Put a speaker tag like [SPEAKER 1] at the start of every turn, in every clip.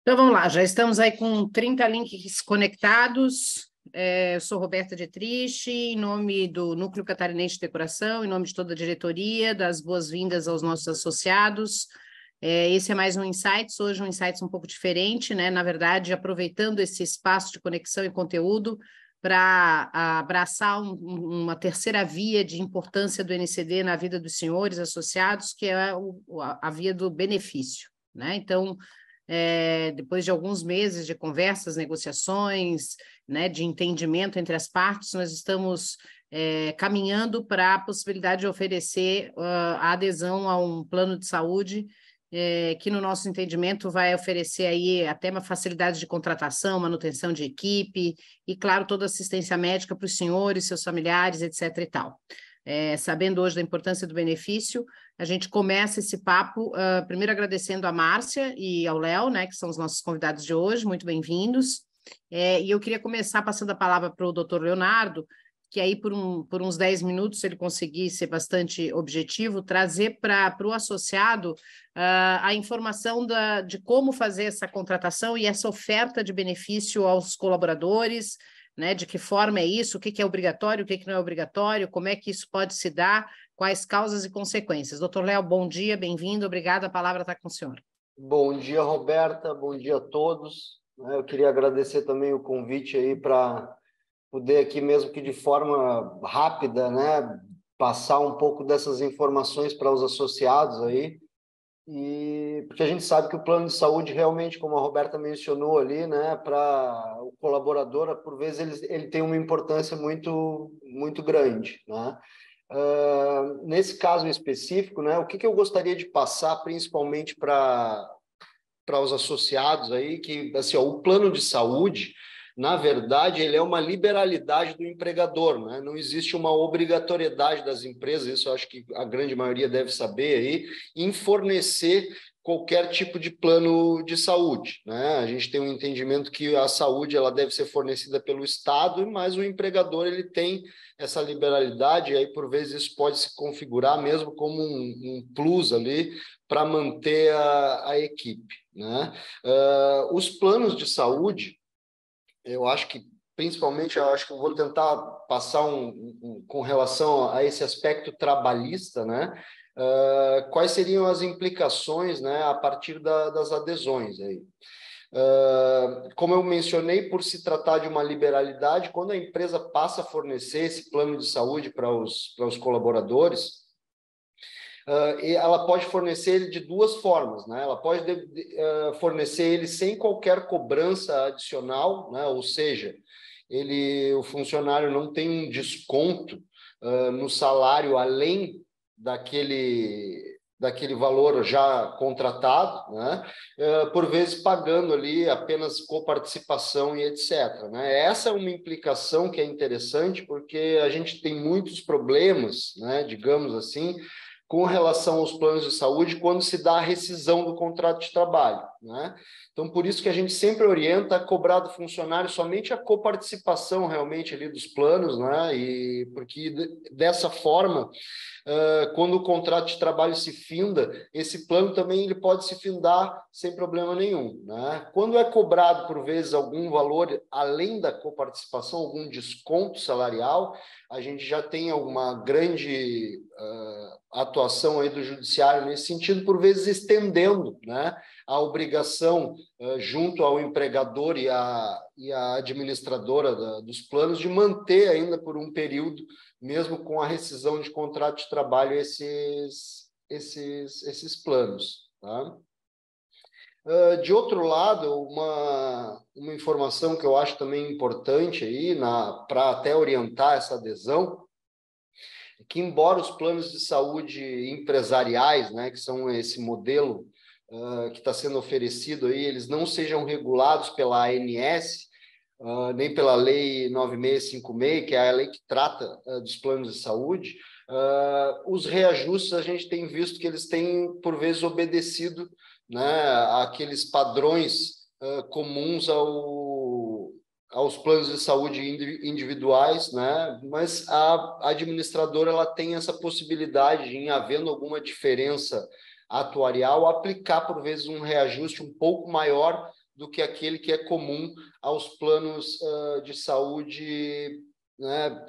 [SPEAKER 1] Então, vamos lá, já estamos aí com 30 links conectados. Eu sou Roberta Dietrich, em nome do Núcleo Catarinense de Decoração, em nome de toda a diretoria, das boas-vindas aos nossos associados. Esse é mais um Insights, hoje um Insights um pouco diferente, né? Na verdade, aproveitando esse espaço de conexão e conteúdo para abraçar uma terceira via de importância do NCD na vida dos senhores associados, que é a via do benefício, né? Então, depois de alguns meses de conversas, negociações, né, de entendimento entre as partes, nós estamos caminhando para a possibilidade de oferecer a adesão a um plano de saúde que, no nosso entendimento, vai oferecer aí até uma facilidade de contratação, manutenção de equipe e, claro, toda assistência médica para os senhores, seus familiares, etc. e tal. Sabendo hoje da importância do benefício, a gente começa esse papo, primeiro agradecendo a Márcia e ao Léo, né, que são os nossos convidados de hoje, muito bem-vindos. E eu queria começar passando a palavra para o doutor Leonardo, que aí por uns 10 minutos, se ele conseguir ser bastante objetivo, trazer para o associado a informação de como fazer essa contratação e essa oferta de benefício aos colaboradores, né, de que forma é isso, o que é obrigatório, o que não é obrigatório, como é que isso pode se dar, quais causas e consequências. Doutor Léo, bom dia, bem-vindo, obrigado, a palavra está com o senhor.
[SPEAKER 2] Bom dia, Roberta, bom dia a todos. Eu queria agradecer também o convite aí para poder aqui, mesmo que de forma rápida, né, passar um pouco dessas informações para os associados aí, e porque a gente sabe que o plano de saúde realmente, como a Roberta mencionou ali, né, para o colaborador, por vezes ele tem uma importância muito grande, né? Nesse caso em específico, né, o que eu gostaria de passar principalmente para os associados aí, que assim, ó, o plano de saúde, na verdade, ele é uma liberalidade do empregador, né? Não existe uma obrigatoriedade das empresas, isso eu acho que a grande maioria deve saber aí, em fornecer qualquer tipo de plano de saúde, né? A gente tem um entendimento que a saúde ela deve ser fornecida pelo Estado, mas o empregador ele tem essa liberalidade, e aí por vezes isso pode se configurar mesmo como um plus ali para manter a equipe, né? Os planos de saúde, eu acho que, principalmente, eu acho que eu vou tentar passar com relação a esse aspecto trabalhista, né? Quais seriam as implicações, né, a partir das adesões aí? Como eu mencionei, por se tratar de uma liberalidade, quando a empresa passa a fornecer esse plano de saúde para os colaboradores, ela pode fornecer ele de duas formas, né? Ela pode fornecer ele sem qualquer cobrança adicional, né? Ou seja, o funcionário não tem um desconto no salário além daquele valor já contratado, né? Por vezes pagando ali apenas coparticipação e etc., né? Essa é uma implicação que é interessante, porque a gente tem muitos problemas, né, digamos assim, com relação aos planos de saúde quando se dá a rescisão do contrato de trabalho, né? Então, por isso que a gente sempre orienta a cobrar do funcionário somente a coparticipação realmente ali dos planos, né? E porque dessa forma, quando o contrato de trabalho se finda, esse plano também ele pode se findar sem problema nenhum, né? Quando é cobrado, por vezes, algum valor além da coparticipação, algum desconto salarial, a gente já tem alguma grande atuação aí do judiciário nesse sentido, por vezes estendendo, né, a obrigação junto ao empregador e à administradora dos planos de manter ainda por um período, mesmo com a rescisão de contrato de trabalho, esses planos, tá? De outro lado, uma informação que eu acho também importante aí para até orientar essa adesão, é que embora os planos de saúde empresariais, né, que são esse modelo que está sendo oferecido aí, eles não sejam regulados pela ANS, nem pela Lei 9656, que é a lei que trata dos planos de saúde, os reajustes a gente tem visto que eles têm, por vezes, obedecido, né, àqueles padrões comuns aos planos de saúde individuais, né? Mas a administradora ela tem essa possibilidade de, em havendo alguma diferença atuarial, aplicar, por vezes, um reajuste um pouco maior do que aquele que é comum aos planos de saúde, né,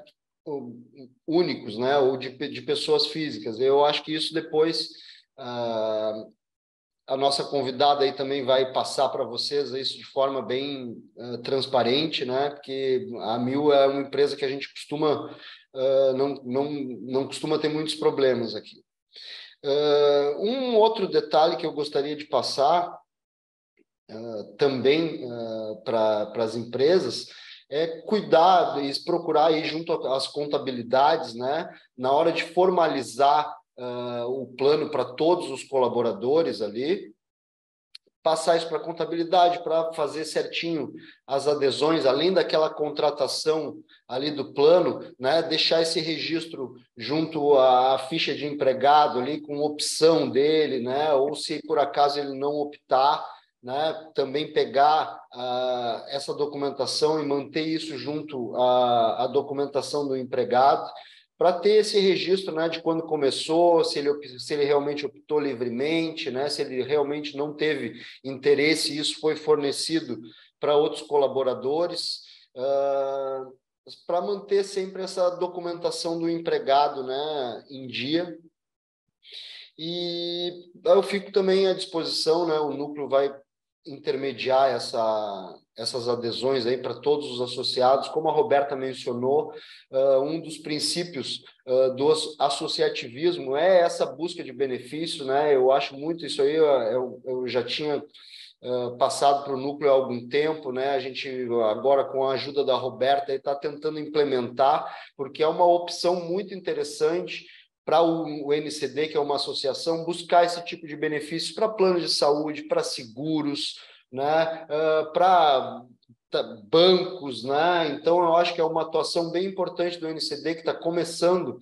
[SPEAKER 2] únicos, né, ou de pessoas físicas. Eu acho que isso depois a nossa convidada aí também vai passar para vocês isso de forma bem transparente, né, porque a Mil é uma empresa que a gente costuma não costuma ter muitos problemas aqui. Um outro detalhe que eu gostaria de passar também para as empresas é cuidar e procurar ir junto às contabilidades, né, na hora de formalizar o plano para todos os colaboradores ali, passar isso para a contabilidade para fazer certinho as adesões, além daquela contratação ali do plano, né, deixar esse registro junto à ficha de empregado ali com opção dele, né, ou se por acaso ele não optar, né, também pegar essa documentação e manter isso junto à documentação do empregado, para ter esse registro, né, de quando começou, se ele realmente optou livremente, né, se ele realmente não teve interesse e isso foi fornecido para outros colaboradores, para manter sempre essa documentação do empregado, né, em dia. E eu fico também à disposição, né, o núcleo vai intermediar essas adesões aí para todos os associados. Como a Roberta mencionou, um dos princípios do associativismo é essa busca de benefício, né? Eu acho muito isso aí, eu já tinha passado para o núcleo há algum tempo, né? A gente agora, com a ajuda da Roberta, está tentando implementar, porque é uma opção muito interessante para o NCD, que é uma associação, buscar esse tipo de benefícios para planos de saúde, para seguros, né, para bancos, né? Então, eu acho que é uma atuação bem importante do NCD, que está começando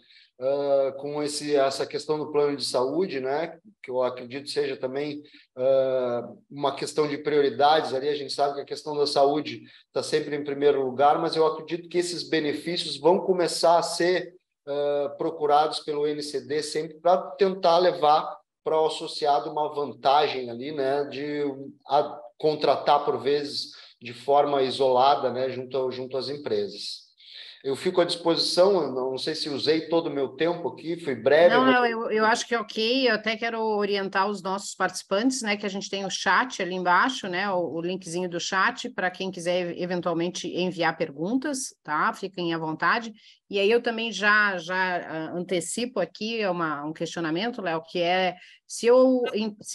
[SPEAKER 2] com essa questão do plano de saúde, né, que eu acredito seja também uma questão de prioridades ali. A gente sabe que a questão da saúde está sempre em primeiro lugar, mas eu acredito que esses benefícios vão começar a ser procurados pelo NCD sempre para tentar levar para o associado uma vantagem ali, né, de contratar por vezes de forma isolada, né, junto às empresas. Eu fico à disposição, eu não sei se usei todo o meu tempo aqui, fui breve.
[SPEAKER 1] Não, eu acho que é ok. Eu até quero orientar os nossos participantes, né? Que a gente tem o chat ali embaixo, né? O linkzinho do chat para quem quiser eventualmente enviar perguntas, tá? Fiquem à vontade. E aí eu também já antecipo aqui um questionamento, Léo, que é se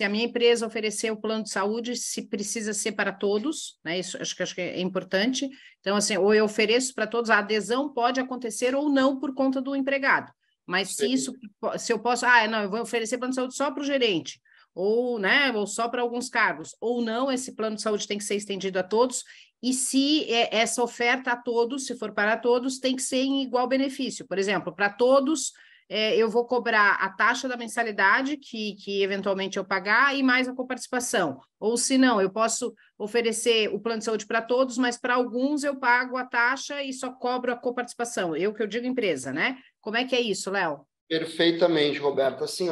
[SPEAKER 1] a minha empresa oferecer o plano de saúde, se precisa ser para todos, né? Isso acho que é importante. Então, assim, ou eu ofereço para todos, a adesão pode acontecer ou não por conta do empregado. Mas se eu posso, não, eu vou oferecer plano de saúde só para o gerente, ou, né, ou só para alguns cargos, ou não, esse plano de saúde tem que ser estendido a todos, e se essa oferta a todos, se for para todos, tem que ser em igual benefício. Por exemplo, para todos, eu vou cobrar a taxa da mensalidade que eventualmente eu pagar e mais a coparticipação. Ou se não, eu posso oferecer o plano de saúde para todos, mas para alguns eu pago a taxa e só cobro a coparticipação. Que eu digo empresa, né? Como é que é isso, Léo?
[SPEAKER 2] Perfeitamente, Roberto. Assim,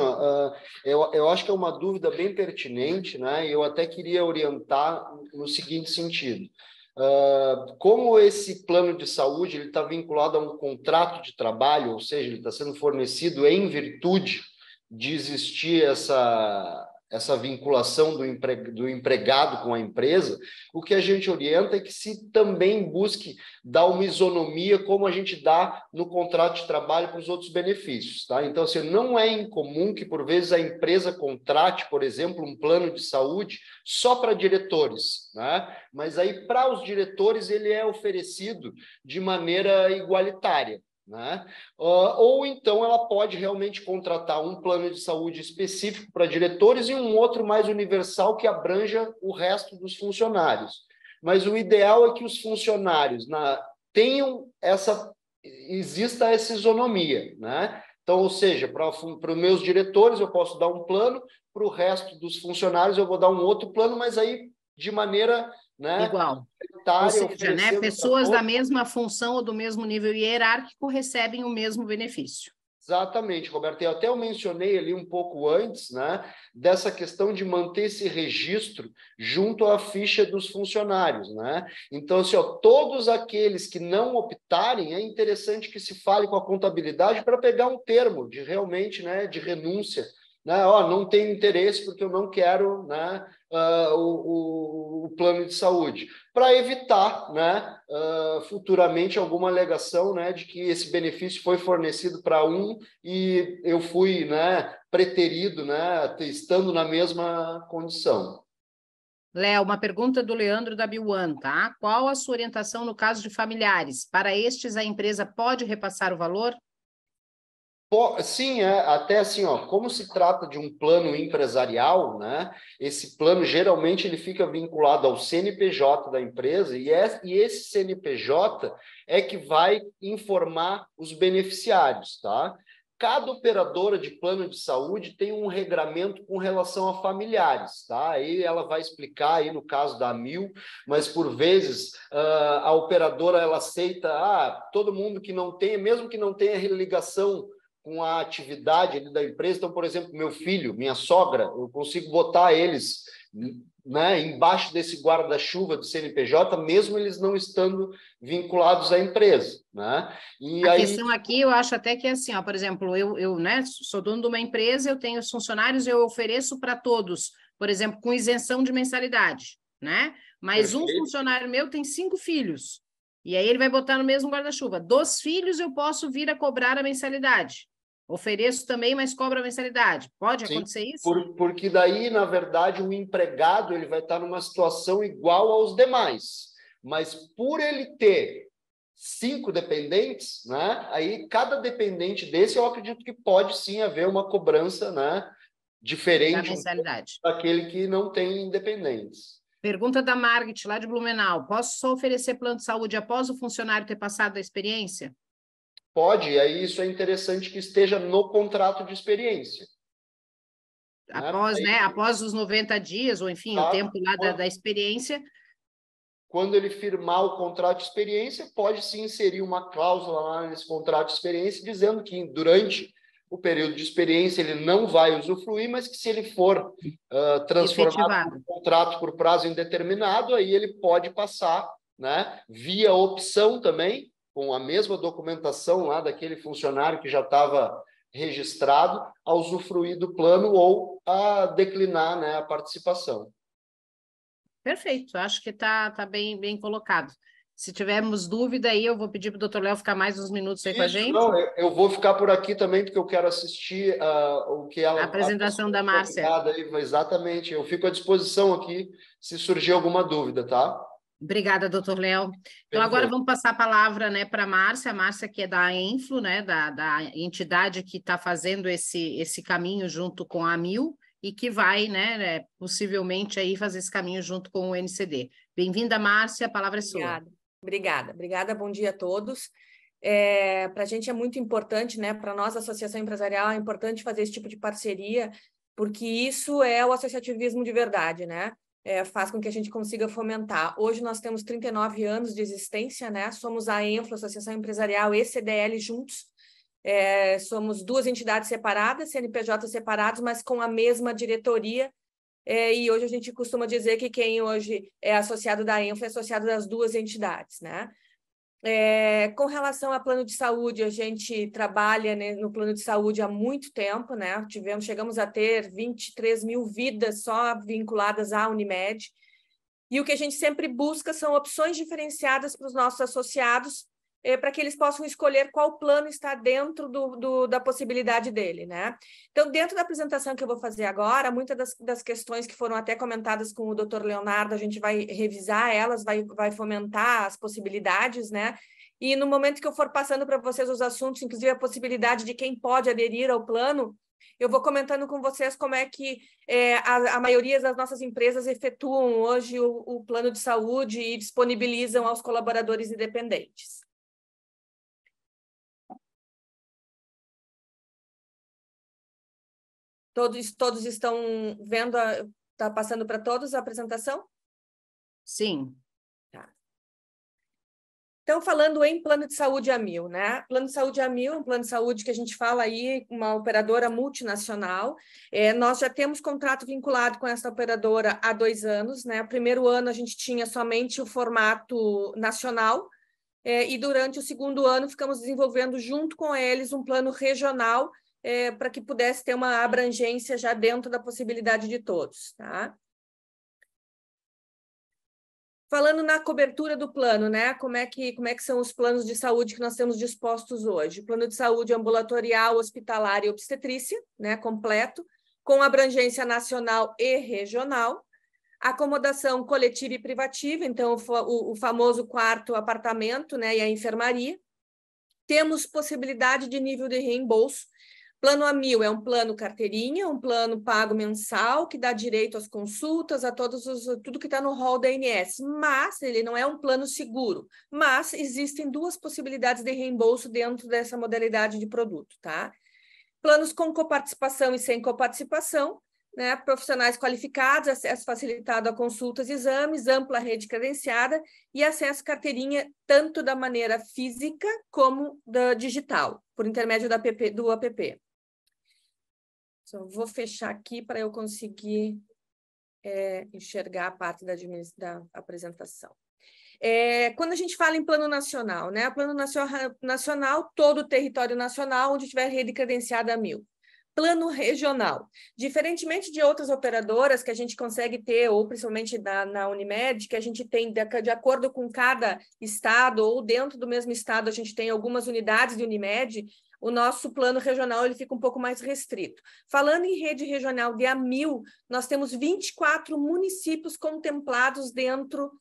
[SPEAKER 2] eu acho que é uma dúvida bem pertinente, né? Eu até queria orientar no seguinte sentido. Como esse plano de saúde ele está vinculado a um contrato de trabalho, ou seja, ele está sendo fornecido em virtude de existir essa vinculação do empregado com a empresa, o que a gente orienta é que se também busque dar uma isonomia como a gente dá no contrato de trabalho para os outros benefícios, tá? Então, assim, não é incomum que, por vezes, a empresa contrate, por exemplo, um plano de saúde só para diretores, né? Mas aí, para os diretores, ele é oferecido de maneira igualitária, né? Ou então ela pode realmente contratar um plano de saúde específico para diretores e um outro mais universal que abranja o resto dos funcionários. Mas o ideal é que os funcionários exista essa isonomia, né? Então, ou seja, para os meus diretores eu posso dar um plano, para o resto dos funcionários eu vou dar um outro plano, mas aí de maneira, né,
[SPEAKER 1] igual. Ou seja, né, pessoas da mesma função ou do mesmo nível hierárquico recebem o mesmo benefício.
[SPEAKER 2] Exatamente, Roberto. Eu mencionei ali um pouco antes, né, dessa questão de manter esse registro junto à ficha dos funcionários, né? Então, assim, ó, todos aqueles que não optarem, é interessante que se fale com a contabilidade para pegar um termo de realmente, né, de renúncia, né? Ó, não tenho interesse porque eu não quero, né, o plano de saúde, para evitar, né, futuramente alguma alegação, né, de que esse benefício foi fornecido para um e eu fui, né, preterido, né, estando na mesma condição.
[SPEAKER 1] Léo, uma pergunta do Leandro da Biwan, tá? Qual a sua orientação no caso de familiares? Para estes, a empresa pode repassar o valor?
[SPEAKER 2] Sim, até assim, ó, como se trata de um plano empresarial, né? Esse plano geralmente ele fica vinculado ao CNPJ da empresa e esse CNPJ é que vai informar os beneficiários, tá? Cada operadora de plano de saúde tem um regramento com relação a familiares, tá? Aí ela vai explicar aí no caso da Amil, mas por vezes a operadora ela aceita, todo mundo que não tem, mesmo que não tenha ligação com a atividade ali da empresa. Então, por exemplo, meu filho, minha sogra, eu consigo botar eles, né, embaixo desse guarda-chuva do CNPJ, mesmo eles não estando vinculados à empresa, né? E
[SPEAKER 1] A
[SPEAKER 2] aí,
[SPEAKER 1] questão aqui, eu acho até que é assim, ó, por exemplo, eu né, sou dono de uma empresa, eu tenho os funcionários, eu ofereço para todos, por exemplo, com isenção de mensalidade, né? Mas um
[SPEAKER 2] perfeito,
[SPEAKER 1] funcionário meu tem 5 filhos, e aí ele vai botar no mesmo guarda-chuva. Dos filhos, eu posso vir a cobrar a mensalidade. Ofereço também, mas cobro a mensalidade. Pode
[SPEAKER 2] sim,
[SPEAKER 1] acontecer isso?
[SPEAKER 2] porque daí, na verdade, o empregado ele vai estar numa situação igual aos demais, mas por ele ter 5 dependentes, né? Aí cada dependente desse, eu acredito que pode sim haver uma cobrança, né?
[SPEAKER 1] Da
[SPEAKER 2] Diferente um pouco
[SPEAKER 1] mensalidade.
[SPEAKER 2] daquele que não tem independentes.
[SPEAKER 1] Pergunta da Margit, lá de Blumenau. Posso só oferecer plano de saúde após o funcionário ter passado a experiência?
[SPEAKER 2] Pode, e aí isso é interessante que esteja no contrato de experiência, né?
[SPEAKER 1] Após,
[SPEAKER 2] Aí,
[SPEAKER 1] né, após os 90 dias, ou enfim, o
[SPEAKER 2] tá?
[SPEAKER 1] tempo lá da experiência,
[SPEAKER 2] Quando ele firmar o contrato de experiência, pode se inserir uma cláusula lá nesse contrato de experiência dizendo que durante o período de experiência ele não vai usufruir, mas que se ele for transformado
[SPEAKER 1] efetivado.
[SPEAKER 2] em contrato por prazo indeterminado, aí ele pode passar, né, via opção também, com a mesma documentação lá daquele funcionário que já estava registrado, a usufruir do plano ou a declinar, né, a participação.
[SPEAKER 1] Perfeito, acho que tá bem colocado. Se tivermos dúvida aí, eu vou pedir para o doutor Léo ficar mais uns minutos aí com a
[SPEAKER 2] Isso,
[SPEAKER 1] gente.
[SPEAKER 2] não, eu vou ficar por aqui também, porque eu quero assistir o que
[SPEAKER 1] A
[SPEAKER 2] ela, a
[SPEAKER 1] apresentação da
[SPEAKER 2] pessoa
[SPEAKER 1] Márcia.
[SPEAKER 2] convidada aí, exatamente. Eu fico à disposição aqui se surgir alguma dúvida, tá?
[SPEAKER 1] Obrigada, doutor Léo. Então, agora
[SPEAKER 2] Perfeito.
[SPEAKER 1] vamos passar a palavra, né, para a Márcia, que é da Enflo, né, da entidade que está fazendo esse caminho junto com a AMIL e que vai, né, possivelmente aí fazer esse caminho junto com o NCD. Bem-vinda, Márcia, a palavra é sua.
[SPEAKER 3] Obrigada. Bom dia a todos. Para a gente é muito importante, né? Para nós, a Associação Empresarial, é importante fazer esse tipo de parceria, porque isso é o associativismo de verdade, né? Faz com que a gente consiga fomentar. Hoje nós temos 39 anos de existência, né? Somos a Enflo, Associação Empresarial e CDL juntos. Somos duas entidades separadas, CNPJ separados, mas com a mesma diretoria. E hoje a gente costuma dizer que quem hoje é associado da Enflo é associado das duas entidades, né? Com relação a plano de saúde, a gente trabalha, né, no plano de saúde há muito tempo, né? Chegamos a ter 23 mil vidas só vinculadas à Unimed. E o que a gente sempre busca são opções diferenciadas para os nossos associados, para que eles possam escolher qual plano está dentro da possibilidade dele, né? Então, dentro da apresentação que eu vou fazer agora, muitas das questões que foram até comentadas com o Dr. Leonardo, a gente vai revisar elas, vai fomentar as possibilidades, né? E no momento que eu for passando para vocês os assuntos, inclusive a possibilidade de quem pode aderir ao plano, eu vou comentando com vocês como é que a maioria das nossas empresas efetuam hoje o plano de saúde e disponibilizam aos colaboradores independentes. Todos estão vendo, está passando para todos a apresentação?
[SPEAKER 1] Sim.
[SPEAKER 3] Tá. Então, falando em plano de saúde Amil, né? Plano de saúde Amil é um plano de saúde que a gente fala aí, uma operadora multinacional. Nós já temos contrato vinculado com essa operadora há 2 anos, né? O primeiro ano a gente tinha somente o formato nacional, e durante o segundo ano ficamos desenvolvendo junto com eles um plano regional, para que pudesse ter uma abrangência já dentro da possibilidade de todos, tá? Falando na cobertura do plano, né? Como é que são os planos de saúde que nós temos dispostos hoje? Plano de saúde ambulatorial, hospitalar e obstetrícia, né? Completo, com abrangência nacional e regional. Acomodação coletiva e privativa, então o famoso quarto apartamento, né? E a enfermaria. Temos possibilidade de nível de reembolso. Plano Amil é um plano carteirinha, um plano pago mensal, que dá direito às consultas, a tudo que está no rol da ANS, mas ele não é um plano seguro. Mas existem 2 possibilidades de reembolso dentro dessa modalidade de produto, tá? Planos com coparticipação e sem coparticipação, né? Profissionais qualificados, acesso facilitado a consultas e exames, ampla rede credenciada e acesso carteirinha tanto da maneira física como da digital, por intermédio do app. Só vou fechar aqui para eu conseguir enxergar a parte da apresentação. Quando a gente fala em plano nacional, né? Plano nacional, todo o território nacional onde tiver rede credenciada Amil. Plano regional. Diferentemente de outras operadoras que a gente consegue ter, ou principalmente na Unimed, que a gente tem, de acordo com cada estado, ou dentro do mesmo estado, a gente tem algumas unidades de Unimed, o nosso plano regional ele fica um pouco mais restrito. Falando em rede regional de Amil, nós temos 24 municípios contemplados dentro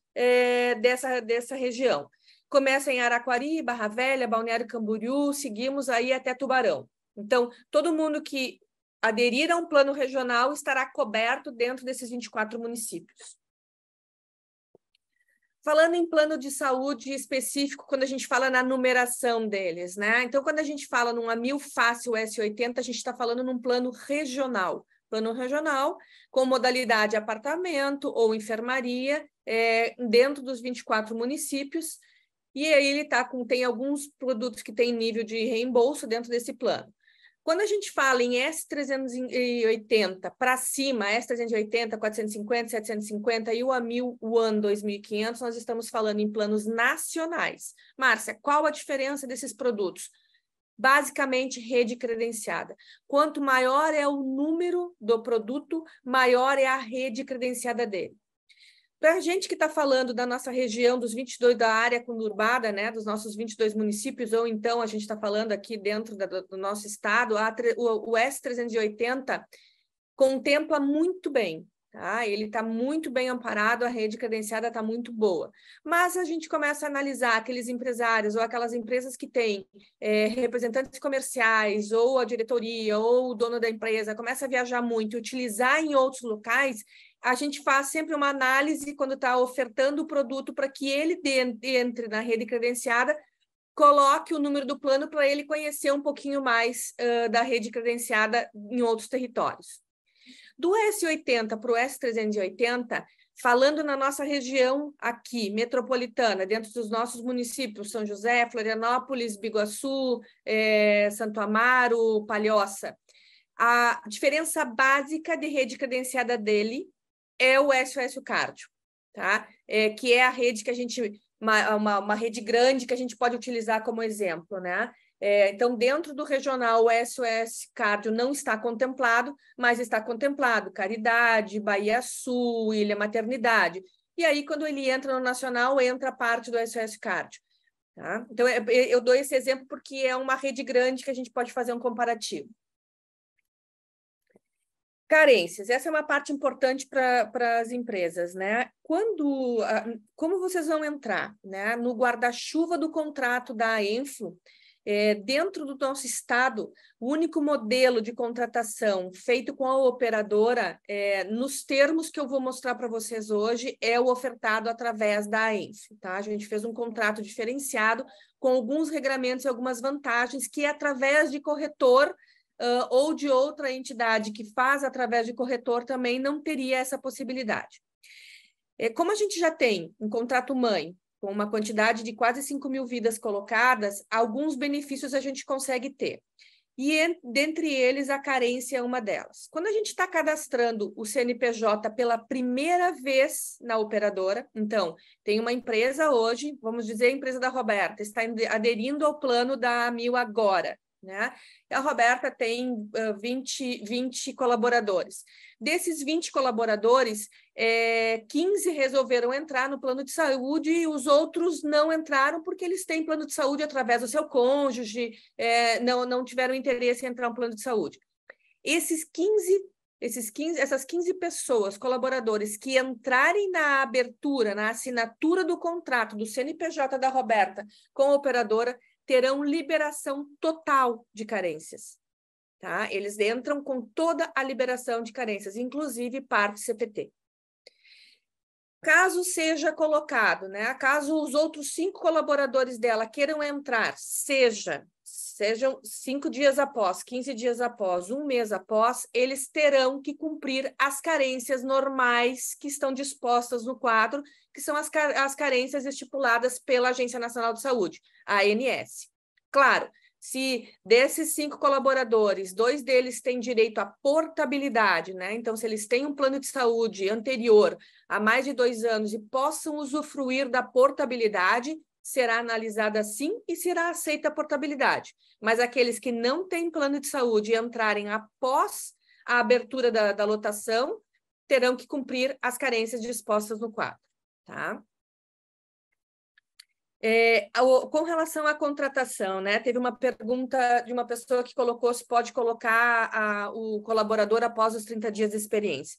[SPEAKER 3] dessa região. Começa em Araquari, Barra Velha, Balneário Camboriú, seguimos aí até Tubarão. Então, todo mundo que aderir a um plano regional estará coberto dentro desses 24 municípios. Falando em plano de saúde específico, quando a gente fala na numeração deles, né? Então, quando a gente fala num Amil Fácil S80, a gente está falando num plano regional. Plano regional com modalidade apartamento ou enfermaria, dentro dos 24 municípios. E aí ele tem alguns produtos que têm nível de reembolso dentro desse plano. Quando a gente fala em S380 para cima, S380, 450, 750 e o Amil One 2500, nós estamos falando em planos nacionais. Márcia, qual a diferença desses produtos? Basicamente, rede credenciada. Quanto maior é o número do produto, maior é a rede credenciada dele. Para a gente que está falando da nossa região, dos 22 da área conurbada, né, dos nossos 22 municípios, ou então a gente está falando aqui dentro do nosso estado, o S380 contempla muito bem, tá? Ele está muito bem amparado, a rede credenciada está muito boa. Mas a gente começa a analisar aqueles empresários ou aquelas empresas que têm representantes comerciais, ou a diretoria, ou o dono da empresa, começa a viajar muito, utilizar em outros locais. A gente faz sempre uma análise quando está ofertando o produto para que ele entre na rede credenciada, coloque o número do plano para ele conhecer um pouquinho mais da rede credenciada em outros territórios. Do S80 para o S380, falando na nossa região aqui, metropolitana, dentro dos nossos municípios, São José, Florianópolis, Biguaçu, Santo Amaro, Palhoça, a diferença básica de rede credenciada dele é o SOS Cardio, tá? Que é a rede que a gente, uma rede grande que a gente pode utilizar como exemplo, né? Então, dentro do regional, o SOS Cardio não está contemplado, mas está contemplado Caridade, Bahia Sul, Ilha Maternidade. E aí, quando ele entra no nacional, entra a parte do SOS Cardio. Tá? Então, eu dou esse exemplo porque é uma rede grande que a gente pode fazer um comparativo. Carências, essa é uma parte importante para as empresas, né? Como vocês vão entrar, né, no guarda-chuva do contrato da Enflo, dentro do nosso estado, o único modelo de contratação feito com a operadora, nos termos que eu vou mostrar para vocês hoje, é o ofertado através da Enflo, tá? A gente fez um contrato diferenciado com alguns regramentos e algumas vantagens que, através de corretor, ou de outra entidade que faz através de corretor, também não teria essa possibilidade. Como a gente já tem um contrato mãe com uma quantidade de quase 5.000 vidas colocadas, alguns benefícios a gente consegue ter. E, dentre eles, a carência é uma delas. Quando a gente está cadastrando o CNPJ pela primeira vez na operadora, então, tem uma empresa hoje, vamos dizer a empresa da Roberta, está aderindo ao plano da Amil agora, né? A Roberta tem 20 colaboradores. Desses 20 colaboradores, 15 resolveram entrar no plano de saúde e os outros não entraram porque eles têm plano de saúde através do seu cônjuge, não tiveram interesse em entrar no plano de saúde. Essas 15 pessoas, colaboradores, que entrarem na abertura, na assinatura do contrato do CNPJ da Roberta com a operadora, terão liberação total de carências. Tá? Eles entram com toda a liberação de carências, inclusive parte CPT. Caso seja colocado, né? Caso os outros 5 colaboradores dela queiram entrar, sejam 5 dias após, 15 dias após, 1 mês após, eles terão que cumprir as carências normais que estão dispostas no quadro, que são as carências estipuladas pela Agência Nacional de Saúde, a ANS. Claro, se desses 5 colaboradores, 2 deles têm direito à portabilidade, né? Então, se eles têm um plano de saúde anterior há mais de 2 anos e possam usufruir da portabilidade, será analisada sim e será aceita a portabilidade. Mas aqueles que não têm plano de saúde e entrarem após a abertura da lotação, terão que cumprir as carências dispostas no quadro, tá? Com relação à contratação, né? Teve uma pergunta de uma pessoa que colocou se pode colocar o colaborador após os 30 dias de experiência.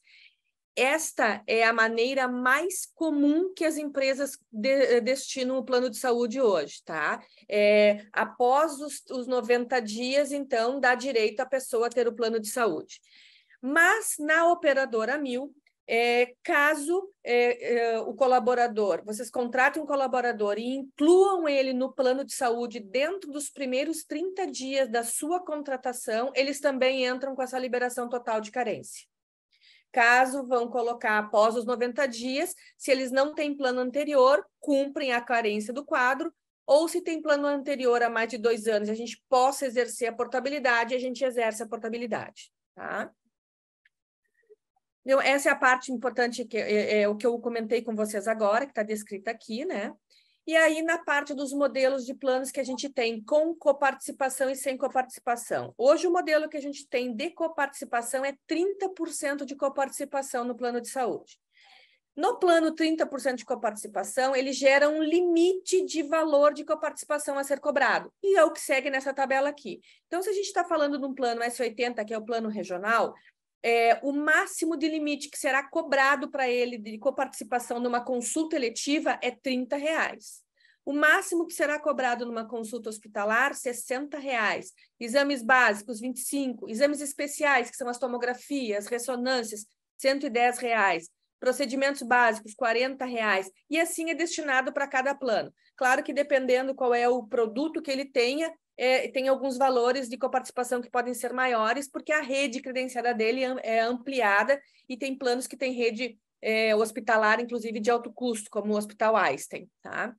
[SPEAKER 3] Esta é a maneira mais comum que as empresas destinam o plano de saúde hoje, tá? Após os 90 dias, então, dá direito à pessoa a ter o plano de saúde. Mas, na operadora Amil, caso o colaborador, vocês contratem um colaborador e incluam ele no plano de saúde dentro dos primeiros 30 dias da sua contratação, eles também entram com essa liberação total de carência. Caso vão colocar após os 90 dias, se eles não têm plano anterior, cumprem a carência do quadro, ou se tem plano anterior há mais de 2 anos e a gente possa exercer a portabilidade, a gente exerce a portabilidade, tá? Então, essa é a parte importante, que é o que eu comentei com vocês agora, que está descrita aqui, né? E aí, na parte dos modelos de planos que a gente tem com coparticipação e sem coparticipação. Hoje, o modelo que a gente tem de coparticipação é 30% de coparticipação no plano de saúde. No plano 30% de coparticipação, ele gera um limite de valor de coparticipação a ser cobrado. E é o que segue nessa tabela aqui. Então, se a gente está falando de um plano S80, que é o plano regional, o máximo de limite que será cobrado para ele de coparticipação numa consulta eletiva é R$30. O máximo que será cobrado numa consulta hospitalar, R$60. Exames básicos, 25. Exames especiais, que são as tomografias, ressonâncias, R$110. Procedimentos básicos, R$40. E assim é destinado para cada plano. Claro que dependendo qual é o produto que ele tenha, tem alguns valores de coparticipação que podem ser maiores, porque a rede credenciada dele é ampliada e tem planos que têm rede hospitalar, inclusive de alto custo, como o Hospital Einstein, tá?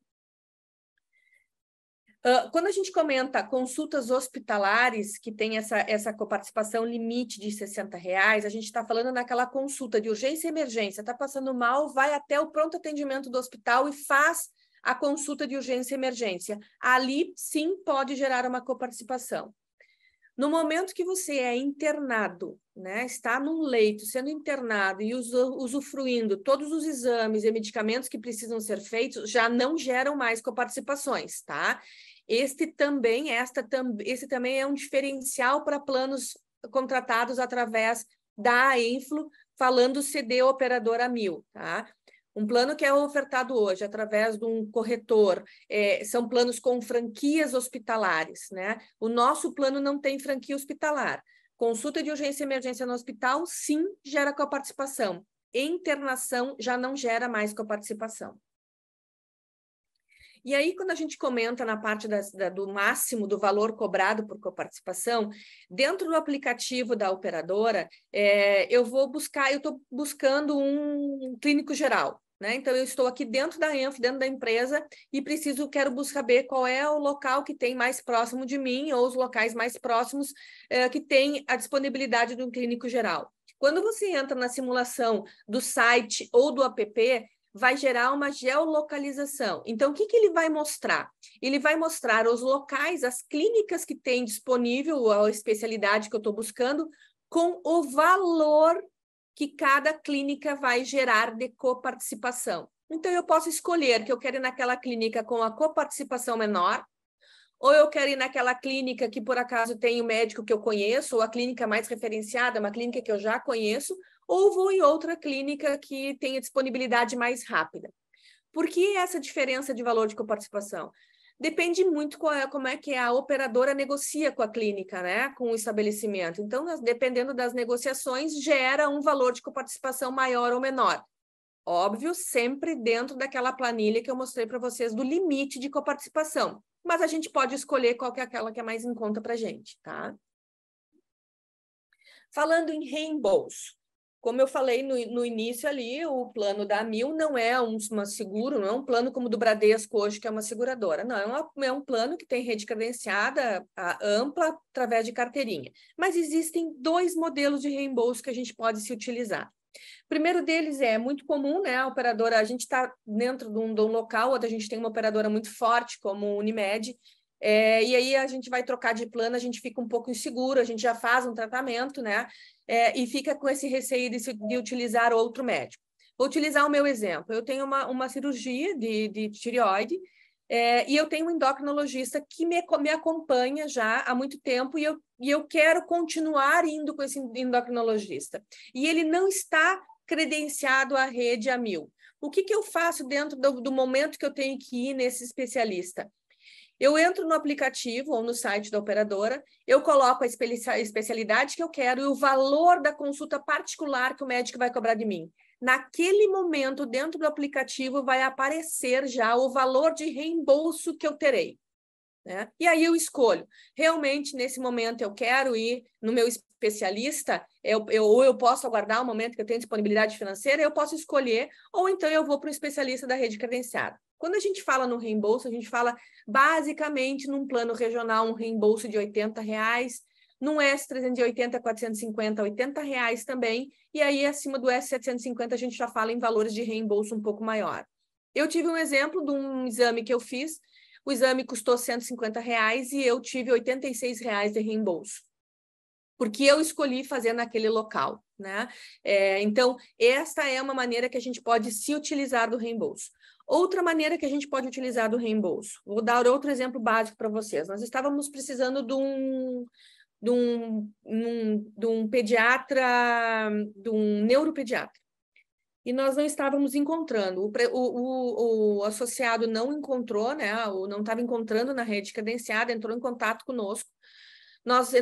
[SPEAKER 3] Quando a gente comenta consultas hospitalares, que tem essa coparticipação limite de R$60, a gente está falando naquela consulta de urgência e emergência, está passando mal, vai até o pronto atendimento do hospital e faz a consulta de urgência e emergência. Ali, sim, pode gerar uma coparticipação. No momento que você é internado, né, está num leito, sendo internado e usufruindo todos os exames e medicamentos que precisam ser feitos, já não geram mais coparticipações, tá? Esse também é um diferencial para planos contratados através da Influ, falando CD operadora Amil, tá? Um plano que é ofertado hoje através de um corretor, são planos com franquias hospitalares, né? O nosso plano não tem franquia hospitalar. Consulta de urgência e emergência no hospital, sim, gera coparticipação. Internação já não gera mais coparticipação. E aí, quando a gente comenta na parte do máximo do valor cobrado por coparticipação, dentro do aplicativo da operadora, eu estou buscando um clínico geral, né? Então, eu estou aqui dentro da Enf, dentro da empresa, e quero saber qual é o local que tem mais próximo de mim, ou os locais mais próximos que tem a disponibilidade de um clínico geral. Quando você entra na simulação do site ou do app, vai gerar uma geolocalização. Então, o que ele vai mostrar? Ele vai mostrar os locais, as clínicas que tem disponível, a especialidade que eu estou buscando, com o valor que cada clínica vai gerar de coparticipação. Então, eu posso escolher que eu quero ir naquela clínica com a coparticipação menor, ou eu quero ir naquela clínica que, por acaso, tem o médico que eu conheço, ou a clínica mais referenciada, uma clínica que eu já conheço, ou vou em outra clínica que tenha disponibilidade mais rápida. Por que essa diferença de valor de coparticipação? Depende muito como é que a operadora negocia com a clínica, né? Com o estabelecimento. Então, dependendo das negociações, gera um valor de coparticipação maior ou menor. Óbvio, sempre dentro daquela planilha que eu mostrei para vocês do limite de coparticipação. Mas a gente pode escolher qual que é aquela que é mais em conta para a gente, tá? Falando em reembolso, como eu falei no início ali, o plano da Amil não é uma seguro, não é um plano como o do Bradesco hoje, que é uma seguradora. Não, é um plano que tem rede credenciada ampla através de carteirinha. Mas existem 2 modelos de reembolso que a gente pode se utilizar. O primeiro deles é muito comum, né? A operadora, a gente está dentro de um local onde a gente tem uma operadora muito forte, como o Unimed, e aí a gente vai trocar de plano, a gente fica um pouco inseguro, a gente já faz um tratamento, né? E fica com esse receio de utilizar outro médico. Vou utilizar o meu exemplo. Eu tenho uma cirurgia de tireoide, e eu tenho um endocrinologista que me acompanha já há muito tempo e eu quero continuar indo com esse endocrinologista. E ele não está credenciado à rede Amil. O que eu faço dentro do momento que eu tenho que ir nesse especialista? Eu entro no aplicativo ou no site da operadora, eu coloco a especialidade que eu quero e o valor da consulta particular que o médico vai cobrar de mim. Naquele momento, dentro do aplicativo, vai aparecer já o valor de reembolso que eu terei, né? E aí eu escolho. Realmente, nesse momento, eu quero ir no meu especialista, ou eu posso aguardar o momento que eu tenho disponibilidade financeira, eu posso escolher, ou então eu vou para o especialista da rede credenciada. Quando a gente fala no reembolso, a gente fala basicamente num plano regional, um reembolso de R$80, num S380, 450, R$80 também, e aí acima do S750 a gente já fala em valores de reembolso um pouco maior. Eu tive um exemplo de um exame que eu fiz, o exame custou R$150 e eu tive R$86 de reembolso, porque eu escolhi fazer naquele local, né? Então, esta é uma maneira que a gente pode se utilizar do reembolso. Outra maneira que a gente pode utilizar do reembolso, vou dar outro exemplo básico para vocês. Nós estávamos precisando de um pediatra, de um neuropediatra. E nós não estávamos encontrando. O associado não encontrou, né? Ou não estava encontrando na rede credenciada, entrou em contato conosco. Nós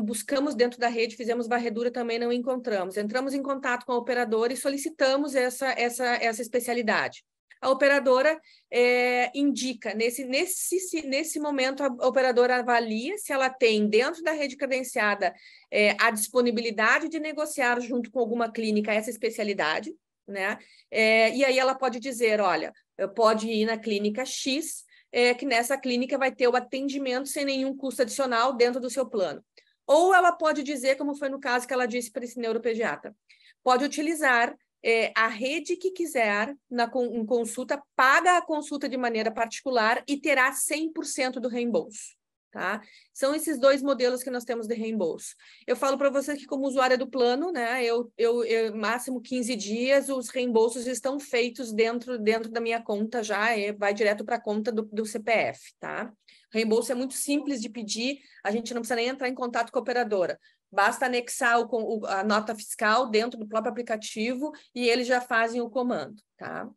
[SPEAKER 3] buscamos dentro da rede, fizemos varredura, também não encontramos. Entramos em contato com a operadora e solicitamos essa especialidade. A operadora indica, nesse momento, a operadora avalia se ela tem, dentro da rede credenciada, a disponibilidade de negociar junto com alguma clínica essa especialidade, né? E aí ela pode dizer, olha, pode ir na clínica X, que nessa clínica vai ter o atendimento sem nenhum custo adicional dentro do seu plano. Ou ela pode dizer, como foi no caso que ela disse para esse neuropediatra, pode utilizar a rede que quiser em consulta, paga a consulta de maneira particular e terá 100% do reembolso. Tá? São esses 2 modelos que nós temos de reembolso. Eu falo para vocês que, como usuária do plano, né, eu máximo 15 dias, os reembolsos estão feitos dentro da minha conta já, vai direto para a conta do CPF. Tá? O reembolso é muito simples de pedir, a gente não precisa nem entrar em contato com a operadora. Basta anexar a nota fiscal dentro do próprio aplicativo e eles já fazem o comando. Tá?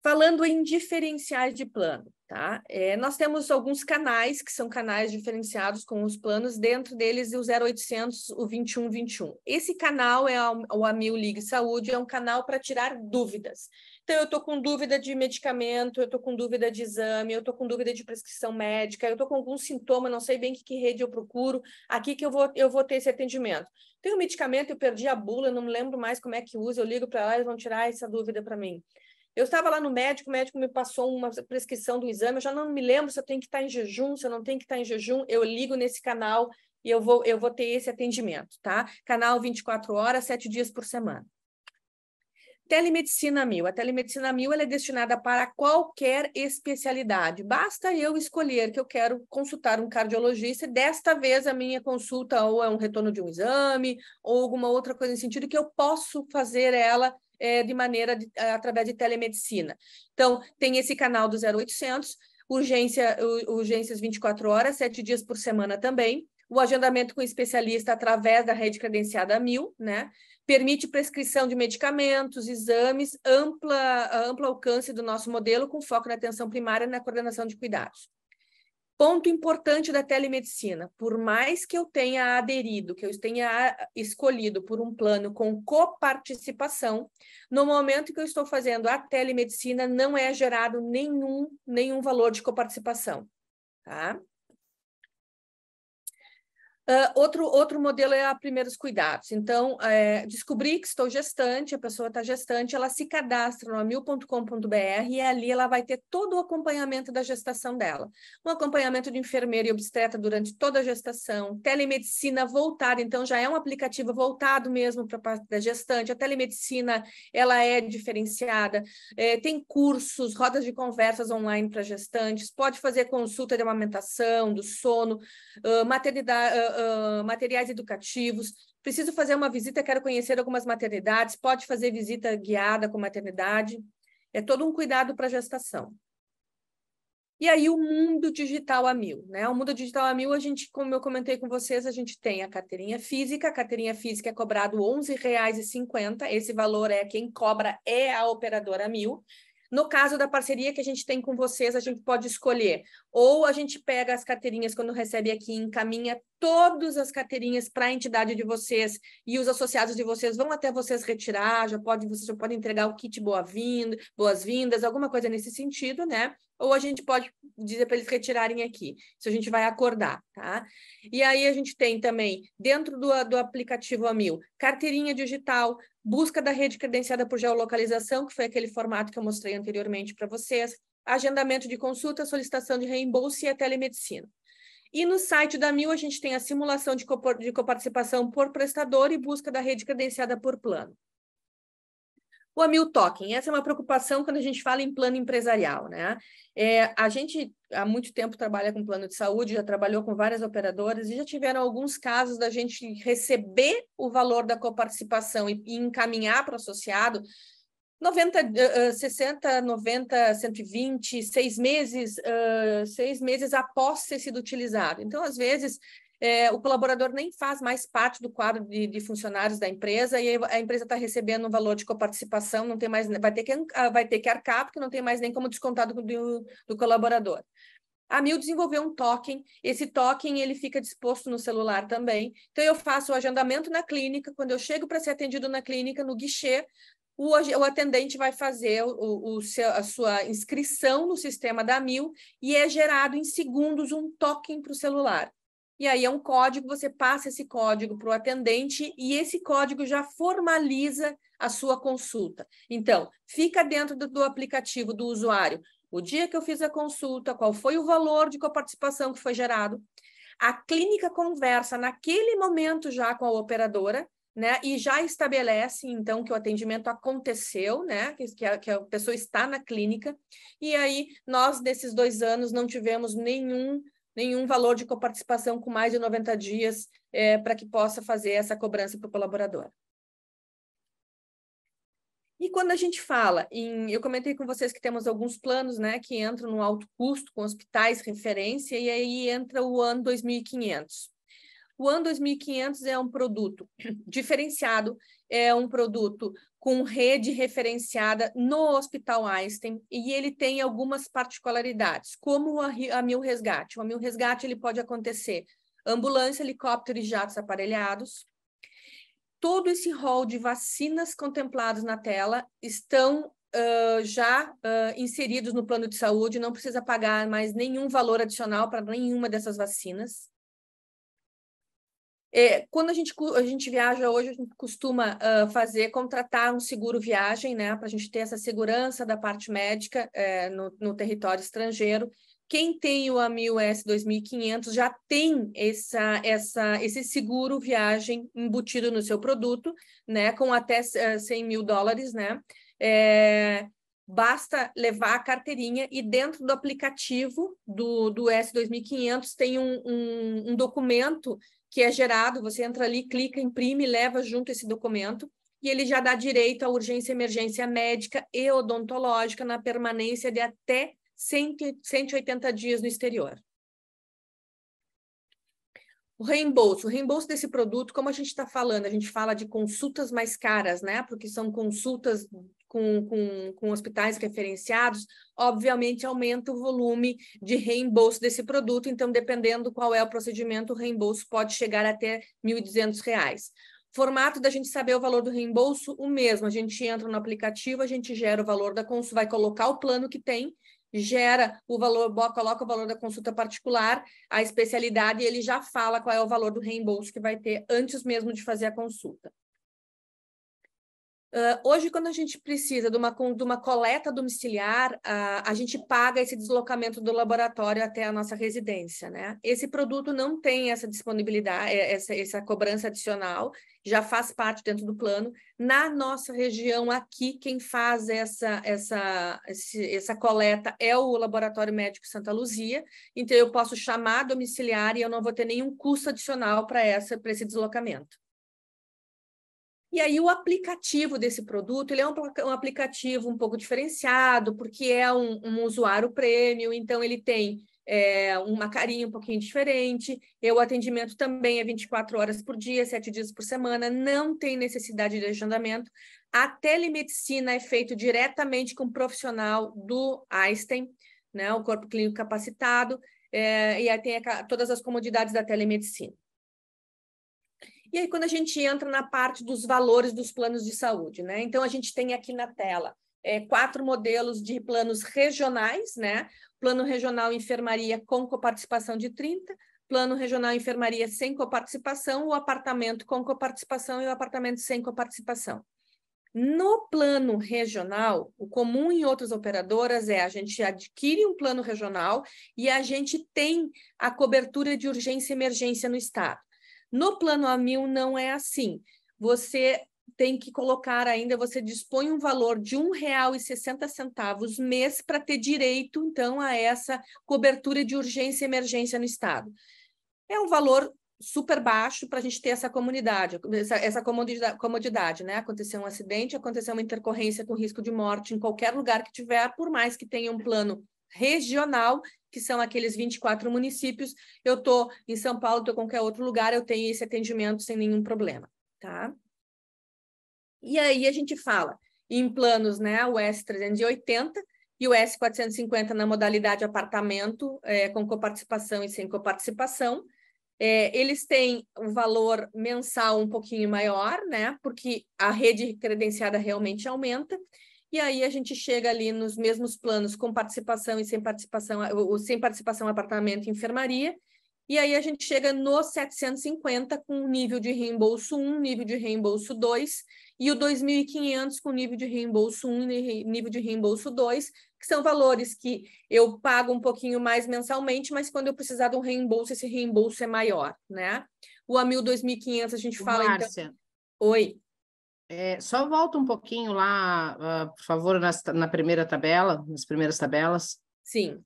[SPEAKER 3] Falando em diferenciais de plano. tá? Nós temos alguns canais, que são canais diferenciados com os planos, dentro deles o 0800, o 2121. Esse canal é o Amil Ligue Saúde, é um canal para tirar dúvidas. Então, eu estou com dúvida de medicamento, eu estou com dúvida de exame, eu estou com dúvida de prescrição médica, eu estou com algum sintoma, não sei bem que rede eu procuro, aqui que eu vou ter esse atendimento. Tem um medicamento, eu perdi a bula, eu não me lembro mais como é que usa, eu ligo para lá, eles vão tirar essa dúvida para mim. Eu estava lá no médico, o médico me passou uma prescrição do exame, eu já não me lembro se eu tenho que estar em jejum, se eu não tenho que estar em jejum, eu ligo nesse canal e eu vou ter esse atendimento, tá? Canal 24 horas, 7 dias por semana. Telemedicina 1000. A Telemedicina 1000 ela é destinada para qualquer especialidade. Basta eu escolher que eu quero consultar um cardiologista e desta vez a minha consulta ou é um retorno de um exame ou alguma outra coisa nesse sentido que eu posso fazer ela através de telemedicina. Então, tem esse canal do 0800, urgências 24 horas, 7 dias por semana também, o agendamento com especialista através da rede credenciada 1000, né? Permite prescrição de medicamentos, exames, amplo alcance do nosso modelo, com foco na atenção primária e na coordenação de cuidados. Ponto importante da telemedicina, por mais que eu tenha aderido, que eu tenha escolhido por um plano com coparticipação, no momento que eu estou fazendo a telemedicina, não é gerado nenhum valor de coparticipação, tá? Outro modelo é a primeiros cuidados. Então, descobri que estou gestante, a pessoa está gestante, ela se cadastra no amil.com.br e ali ela vai ter todo o acompanhamento da gestação dela. Um acompanhamento de enfermeira e obstetra durante toda a gestação, telemedicina voltada, então já é um aplicativo voltado mesmo para a parte da gestante. A telemedicina, ela é diferenciada, tem cursos, rodas de conversas online para gestantes, pode fazer consulta de amamentação, do sono, materiais educativos, preciso fazer uma visita, quero conhecer algumas maternidades, pode fazer visita guiada com maternidade, é todo um cuidado para a gestação. E aí o mundo digital a 1000, né? O mundo digital a 1000, a gente, como eu comentei com vocês, a gente tem a carteirinha física é cobrado R$ 11,50, esse valor quem cobra é a operadora 1000. No caso da parceria que a gente tem com vocês, a gente pode escolher, ou a gente pega as carteirinhas quando recebe aqui, encaminha todas as carteirinhas para a entidade de vocês e os associados de vocês vão até vocês retirar, vocês já podem entregar o kit boas-vindas, alguma coisa nesse sentido, né? Ou a gente pode dizer para eles retirarem aqui, isso a gente vai acordar, tá? E aí a gente tem também, dentro do aplicativo a 1000, carteirinha digital, busca da rede credenciada por geolocalização, que foi aquele formato que eu mostrei anteriormente para vocês, agendamento de consulta, solicitação de reembolso e a telemedicina. E no site da 1000 a gente tem a simulação de coparticipação por prestador e busca da rede credenciada por plano. O Amil Token, essa é uma preocupação quando a gente fala em plano empresarial, né? A gente há muito tempo trabalha com plano de saúde, já trabalhou com várias operadoras e já tiveram alguns casos da gente receber o valor da coparticipação e encaminhar para o associado 60, 90, 120, 6 meses após ter sido utilizado. Então, às vezes, o colaborador nem faz mais parte do quadro de funcionários da empresa e a empresa está recebendo um valor de coparticipação, não tem mais, vai ter que arcar, porque não tem mais nem como descontar do colaborador. A 1000 desenvolveu um token, esse token ele fica disposto no celular também, então eu faço o agendamento na clínica, quando eu chego para ser atendido na clínica, no guichê, o atendente vai fazer a sua inscrição no sistema da 1000 e é gerado em segundos um token para o celular. E aí é um código, você passa esse código para o atendente e esse código já formaliza a sua consulta. Então, fica dentro do aplicativo do usuário o dia que eu fiz a consulta, qual foi o valor de coparticipação que foi gerado. A clínica conversa naquele momento já com a operadora, né, e já estabelece, então, que o atendimento aconteceu, né, que a pessoa está na clínica, e aí nós, nesses 2 anos, não tivemos nenhum valor de coparticipação com mais de 90 dias para que possa fazer essa cobrança para o colaborador. E quando a gente fala eu comentei com vocês que temos alguns planos, né, que entram no alto custo, com hospitais referência, e aí entra o ano 2500. O AN 2500 é um produto diferenciado, é um produto com rede referenciada no Hospital Einstein, e ele tem algumas particularidades, como o AMIL Resgate. O AMIL Resgate ele pode acontecer ambulância, helicóptero e jatos aparelhados. Todo esse rol de vacinas contemplados na tela estão já inseridos no plano de saúde, não precisa pagar mais nenhum valor adicional para nenhuma dessas vacinas. Quando a gente viaja hoje, a gente costuma contratar um seguro viagem, né, para a gente ter essa segurança da parte médica no território estrangeiro. Quem tem o AMIL S 2500 já tem esse seguro viagem embutido no seu produto, né, com até $100 mil, né? Basta levar a carteirinha e dentro do aplicativo do S 2500 tem um documento que é gerado, você entra ali, clica, imprime, leva junto esse documento e ele já dá direito à urgência e emergência médica e odontológica na permanência de até 180 dias no exterior. O reembolso desse produto, como a gente está falando, a gente fala de consultas mais caras, né? Porque são consultas com hospitais referenciados, obviamente aumenta o volume de reembolso desse produto, então dependendo qual é o procedimento, o reembolso pode chegar até R$ 1.200. Formato da gente saber o valor do reembolso, o mesmo, a gente entra no aplicativo, a gente gera o valor da consulta, vai colocar o plano que tem, gera o valor, coloca o valor da consulta particular, a especialidade, e ele já fala qual é o valor do reembolso que vai ter antes mesmo de fazer a consulta. Hoje, quando a gente precisa de uma coleta domiciliar, a gente paga esse deslocamento do laboratório até a nossa residência, né? Esse produto não tem essa disponibilidade, essa cobrança adicional, já faz parte dentro do plano. Na nossa região aqui, quem faz essa coleta é o Laboratório Médico Santa Luzia, então eu posso chamar domiciliar e eu não vou ter nenhum custo adicional para esse deslocamento. E aí o aplicativo desse produto, ele é um aplicativo um pouco diferenciado, porque é um usuário premium, então ele tem uma carinha um pouquinho diferente, o atendimento também é 24 horas por dia, 7 dias por semana, não tem necessidade de agendamento. A telemedicina é feita diretamente com o profissional do Einstein, né, o corpo clínico capacitado, e aí tem todas as comodidades da telemedicina. E aí, quando a gente entra na parte dos valores dos planos de saúde, né? Então, a gente tem aqui na tela 4 modelos de planos regionais, né? Plano regional enfermaria com coparticipação de 30%, plano regional enfermaria sem coparticipação, o apartamento com coparticipação e o apartamento sem coparticipação. No plano regional, o comum em outras operadoras a gente adquire um plano regional e a gente tem a cobertura de urgência e emergência no estado. No plano AMIL não é assim. Você tem que colocar ainda, você dispõe um valor de R$ 1,60 mês para ter direito, então, a essa cobertura de urgência e emergência no estado. É um valor super baixo para a gente ter essa comodidade, né? Acontecer um acidente, acontecer uma intercorrência com risco de morte em qualquer lugar que tiver, por mais que tenha um plano regional, que são aqueles 24 municípios, eu estou em São Paulo, estou em qualquer outro lugar, eu tenho esse atendimento sem nenhum problema, tá? E aí a gente fala em planos, né, o S380 e o S450 na modalidade apartamento, com coparticipação e sem coparticipação. Eles têm um valor mensal um pouquinho maior, né, porque a rede credenciada realmente aumenta. E aí a gente chega ali nos mesmos planos com participação e sem participação apartamento e enfermaria, e aí a gente chega no 750 com nível de reembolso 1, nível de reembolso 2, e o 2.500 com nível de reembolso 1 e nível de reembolso 2, que são valores que eu pago um pouquinho mais mensalmente, mas quando eu precisar de um reembolso, esse reembolso é maior, né? O AMIL 2.500 a gente fala...
[SPEAKER 1] Márcia.
[SPEAKER 3] Então... Oi.
[SPEAKER 1] Só volta um pouquinho lá, por favor, na primeira tabela, nas primeiras tabelas.
[SPEAKER 3] Sim.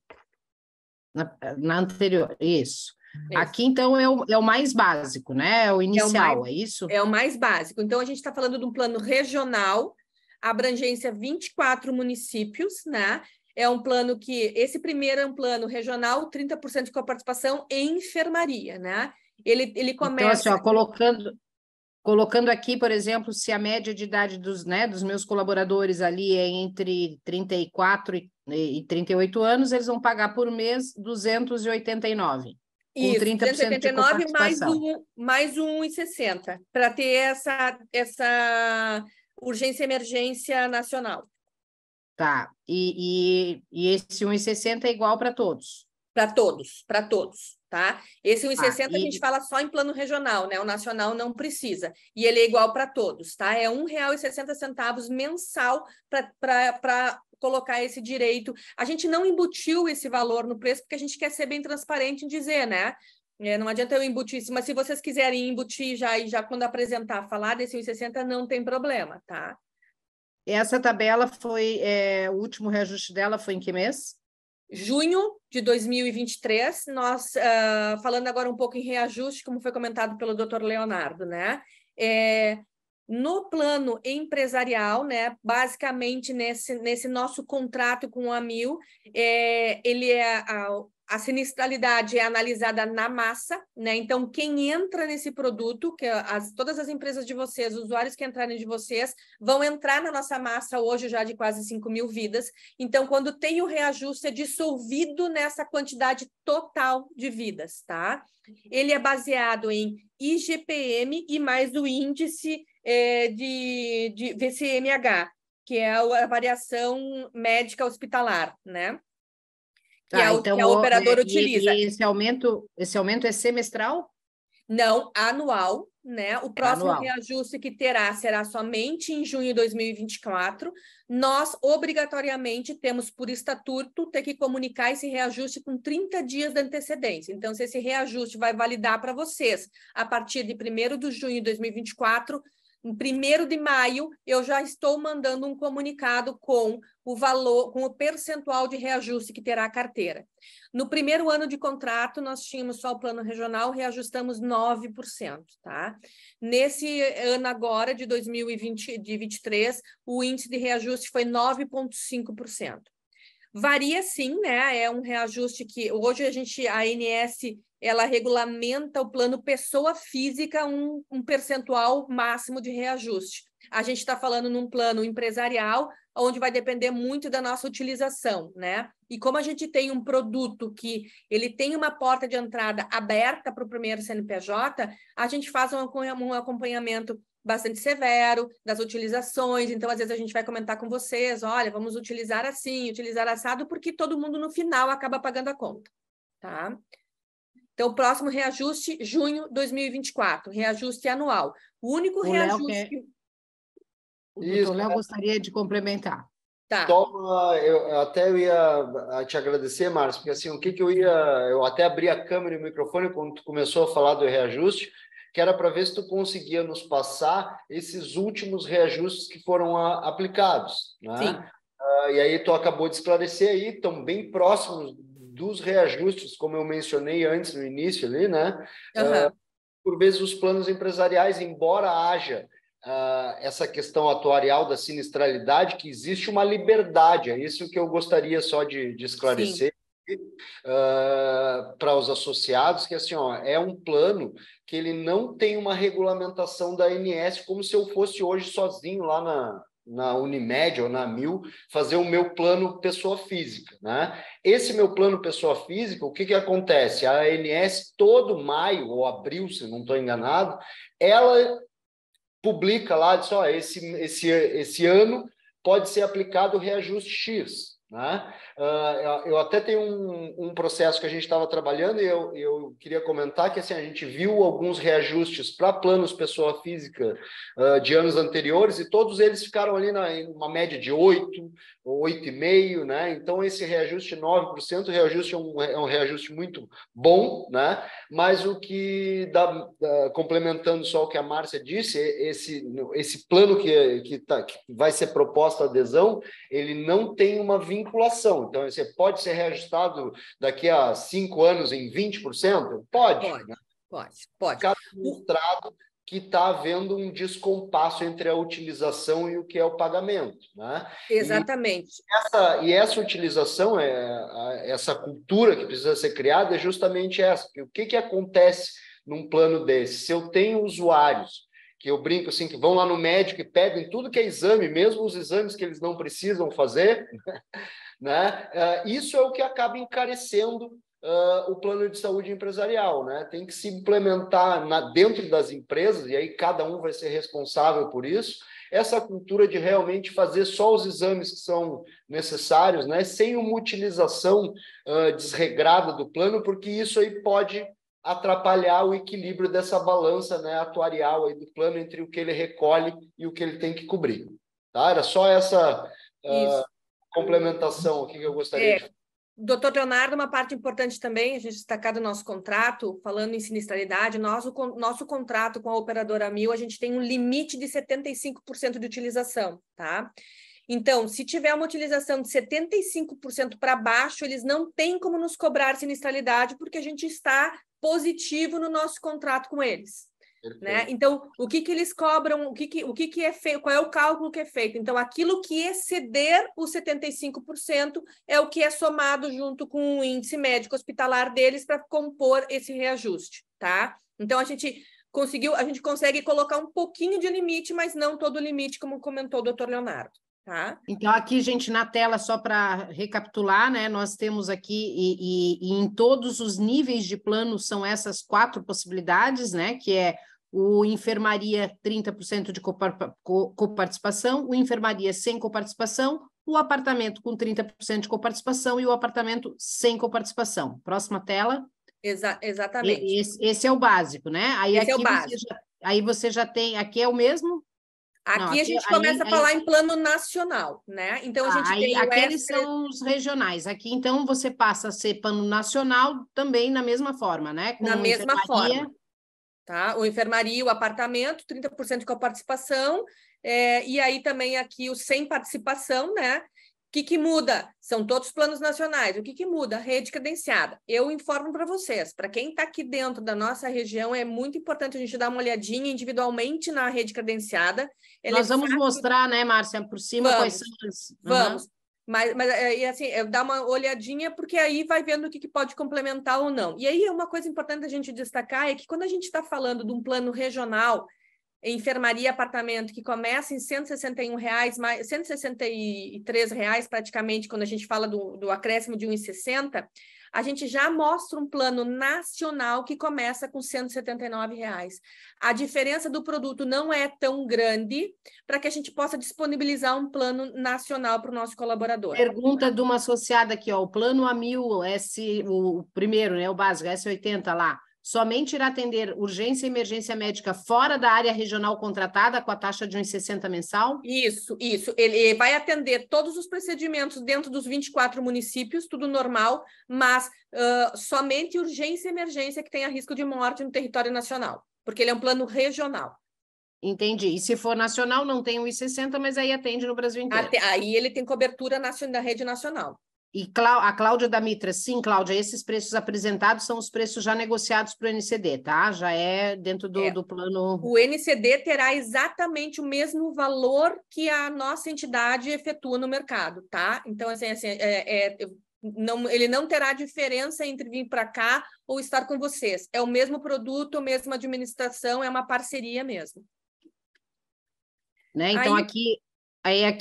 [SPEAKER 1] Na anterior, isso. Aqui, então, é o mais básico, né? É o inicial, é isso?
[SPEAKER 3] É o mais básico. Então, a gente está falando de um plano regional, abrangência 24 municípios, né? É um plano que... Esse primeiro é um plano regional, 30% de coparticipação em enfermaria, né? Ele começa...
[SPEAKER 1] Então, assim, ó, colocando aqui, por exemplo, se a média de idade dos meus colaboradores ali é entre 34 e 38 anos, eles vão pagar por mês 289, com
[SPEAKER 3] Isso,
[SPEAKER 1] 30% de
[SPEAKER 3] 289
[SPEAKER 1] coparticipação.
[SPEAKER 3] mais um 1,60, para ter essa urgência e emergência nacional.
[SPEAKER 1] Tá, e esse 1,60 é igual para todos?
[SPEAKER 3] Para todos, tá? Esse 1,60 a gente
[SPEAKER 1] E
[SPEAKER 3] fala só em plano regional, né? O nacional não precisa. E ele é igual para todos, tá? É R$ 1,60 mensal para colocar esse direito. A gente não embutiu esse valor no preço porque a gente quer ser bem transparente em dizer, né? Não adianta eu embutir, mas se vocês quiserem embutir já quando apresentar, falar desse 1,60, não tem problema, tá?
[SPEAKER 1] essa tabela foi, o último reajuste dela foi em que mês?
[SPEAKER 3] Junho de 2023, nós, falando agora um pouco em reajuste, como foi comentado pelo Dr. Leonardo, né? No plano empresarial, né? Basicamente, nesse nosso contrato com a Amil, a sinistralidade é analisada na massa, né? Então, quem entra nesse produto, todas as empresas de vocês, os usuários que entrarem de vocês, vão entrar na nossa massa hoje já de quase 5.000 vidas. Então, quando tem o reajuste, é dissolvido nessa quantidade total de vidas, tá? Ele é baseado em IGPM e mais o índice de VCMH, que é a variação médica hospitalar, né? Que
[SPEAKER 1] Tá,
[SPEAKER 3] que a operadora utiliza.
[SPEAKER 1] E esse aumento é semestral?
[SPEAKER 3] Não, anual, né? O próximo
[SPEAKER 1] anual.
[SPEAKER 3] reajuste que terá será somente em junho de 2024. Nós, obrigatoriamente, temos por estatuto ter que comunicar esse reajuste com 30 dias de antecedência. Então, se esse reajuste vai validar para vocês a partir de 1º de junho de 2024, em 1º de maio, eu já estou mandando um comunicado com o valor, com o percentual de reajuste que terá a carteira. No primeiro ano de contrato, nós tínhamos só o plano regional, reajustamos 9%, tá? Nesse ano agora, de 2023, o índice de reajuste foi 9,5%. Varia sim, né? É um reajuste que hoje a ANS, ela regulamenta o plano pessoa física um percentual máximo de reajuste. A gente está falando num plano empresarial, onde vai depender muito da nossa utilização, né? E como a gente tem um produto que ele tem uma porta de entrada aberta para o primeiro CNPJ, a gente faz um acompanhamento bastante severo das utilizações. Então, às vezes, a gente vai comentar com vocês, olha, vamos utilizar assim, utilizar assado, porque todo mundo, no final, acaba pagando a conta, tá? Então, o próximo reajuste, junho de 2024, reajuste anual. O único reajuste...
[SPEAKER 1] O doutor Léo gostaria de complementar.
[SPEAKER 3] Tá.
[SPEAKER 2] Eu ia te agradecer, Márcio, porque assim, eu até abri a câmera e o microfone quando tu começou a falar do reajuste, que era para ver se tu conseguia nos passar esses últimos reajustes que foram aplicados, né?
[SPEAKER 3] Sim.
[SPEAKER 2] E aí tu acabou de esclarecer aí, estão bem próximos dos reajustes, como eu mencionei antes no início ali, né? Por vezes os planos empresariais, embora haja essa questão atuarial da sinistralidade, que existe uma liberdade, é isso que eu gostaria só de esclarecer para os associados, que assim, ó, é um plano que ele não tem uma regulamentação da ANS, como se eu fosse hoje sozinho lá na Unimed ou na Amil, fazer o meu plano pessoa física, né? Esse meu plano pessoa física, o que acontece? A ANS, todo maio ou abril, se não estou enganado, ela publica lá, diz, ó, esse ano pode ser aplicado o reajuste X, né? Eu até tenho um processo que a gente estava trabalhando e eu queria comentar que assim, a gente viu alguns reajustes para planos pessoa física de anos anteriores e todos eles ficaram ali em uma média de 8 ou 8,5%, né? Então, esse reajuste 9%, o reajuste é um reajuste muito bom, né? Mas o que complementando só o que a Márcia disse, esse plano que vai ser proposto a adesão, ele não tem uma vinculação. Então, você pode ser reajustado daqui a 5 anos em 20%? Pode.
[SPEAKER 3] Pode.
[SPEAKER 2] Ficar demonstrado que está havendo um descompasso entre a utilização e o que é o pagamento, né?
[SPEAKER 3] Exatamente.
[SPEAKER 2] E essa utilização, essa cultura que precisa ser criada é justamente essa. O que acontece num plano desse? Se eu tenho usuários que eu brinco assim, que vão lá no médico e pedem tudo que é exame, mesmo os exames que eles não precisam fazer, né? Isso é o que acaba encarecendo o plano de saúde empresarial, né? Tem que se implementar dentro das empresas, e aí cada um vai ser responsável por isso, essa cultura de realmente fazer só os exames que são necessários, né? Sem uma utilização desregrada do plano, porque isso aí pode atrapalhar o equilíbrio dessa balança, né, atuarial aí do plano entre o que ele recolhe e o que ele tem que cobrir. Tá? Era só essa complementação aqui que eu gostaria de...
[SPEAKER 3] Doutor Leonardo, uma parte importante também, a gente destacar do nosso contrato, falando em sinistralidade, nosso contrato com a operadora 1000, a gente tem um limite de 75% de utilização, tá? Então, se tiver uma utilização de 75% para baixo, eles não têm como nos cobrar sinistralidade, porque a gente está positivo no nosso contrato com eles. Né? Então, o que eles cobram, o que é feito, qual é o cálculo que é feito? Então, aquilo que exceder os 75% é o que é somado junto com o índice médico hospitalar deles para compor esse reajuste, tá? Então, a gente consegue colocar um pouquinho de limite, mas não todo o limite, como comentou o doutor Leonardo. Tá?
[SPEAKER 1] Então, aqui, gente, na tela, só para recapitular, né? Nós temos aqui, e em todos os níveis de plano, são essas 4 possibilidades, né? Que é o enfermaria 30% de coparticipação, o enfermaria sem coparticipação, o apartamento com 30% de coparticipação e o apartamento sem coparticipação. Próxima tela.
[SPEAKER 3] Exatamente.
[SPEAKER 1] Esse é o básico, né? Aí
[SPEAKER 3] esse
[SPEAKER 1] aqui
[SPEAKER 3] é o básico.
[SPEAKER 1] você já tem, aqui é o mesmo?
[SPEAKER 3] Aqui a gente começa a falar em plano nacional, né? Então, a gente tem
[SPEAKER 1] aqueles são os regionais. Aqui, então, você passa a ser plano nacional também na mesma forma, né? Com
[SPEAKER 3] na mesma forma. Tá? O enfermaria, o apartamento, 30% com a participação, e aí também aqui o sem participação, né? O que muda? São todos planos nacionais. O que muda? Rede credenciada. Eu informo para vocês, para quem está aqui dentro da nossa região, é muito importante a gente dar uma olhadinha individualmente na rede credenciada.
[SPEAKER 1] Nós vamos mostrar, né, Márcia, por cima quais são as...
[SPEAKER 3] Vamos. Mas assim, dá uma olhadinha, porque aí vai vendo o que pode complementar ou não. E aí, uma coisa importante a gente destacar é que quando a gente está falando de um plano regional, enfermaria, apartamento, que começa em R$161, R$163 praticamente, quando a gente fala do acréscimo de 1,60, a gente já mostra um plano nacional que começa com R$179. A diferença do produto não é tão grande para que a gente possa disponibilizar um plano nacional para o nosso colaborador.
[SPEAKER 1] Pergunta de uma associada aqui, ó, o plano A1000, o primeiro, né, o básico, S80 lá, somente irá atender urgência e emergência médica fora da área regional contratada com a taxa de 1,60 mensal?
[SPEAKER 3] Isso. Ele vai atender todos os procedimentos dentro dos 24 municípios, tudo normal, mas somente urgência e emergência que tenha risco de morte no território nacional, porque ele é um plano regional.
[SPEAKER 1] Entendi. E se for nacional, não tem 1,60, mas aí atende no Brasil inteiro.
[SPEAKER 3] Aí ele tem cobertura da rede nacional.
[SPEAKER 1] E a Cláudia da Mitra, sim, Cláudia, esses preços apresentados são os preços já negociados para o NCD, tá? Já é dentro do plano...
[SPEAKER 3] O NCD terá exatamente o mesmo valor que a nossa entidade efetua no mercado, tá? Então, ele não terá diferença entre vir para cá ou estar com vocês. É o mesmo produto, a mesma administração, é uma parceria mesmo.
[SPEAKER 1] Né? Então, aqui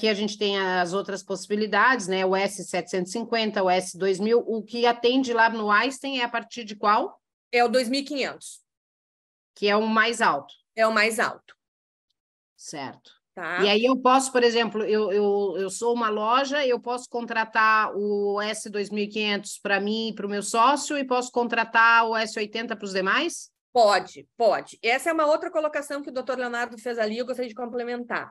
[SPEAKER 1] a gente tem as outras possibilidades, né? O S750, o S2000, o que atende lá no Einstein é a partir de qual?
[SPEAKER 3] É o 2.500.
[SPEAKER 1] Que é o mais alto.
[SPEAKER 3] É o mais alto.
[SPEAKER 1] Certo.
[SPEAKER 3] Tá.
[SPEAKER 1] E aí eu posso, por exemplo, eu sou uma loja, eu posso contratar o S2500 para mim e para o meu sócio e posso contratar o S80 para os demais?
[SPEAKER 3] Pode. Essa é uma outra colocação que o doutor Leonardo fez ali, eu gostaria de complementar.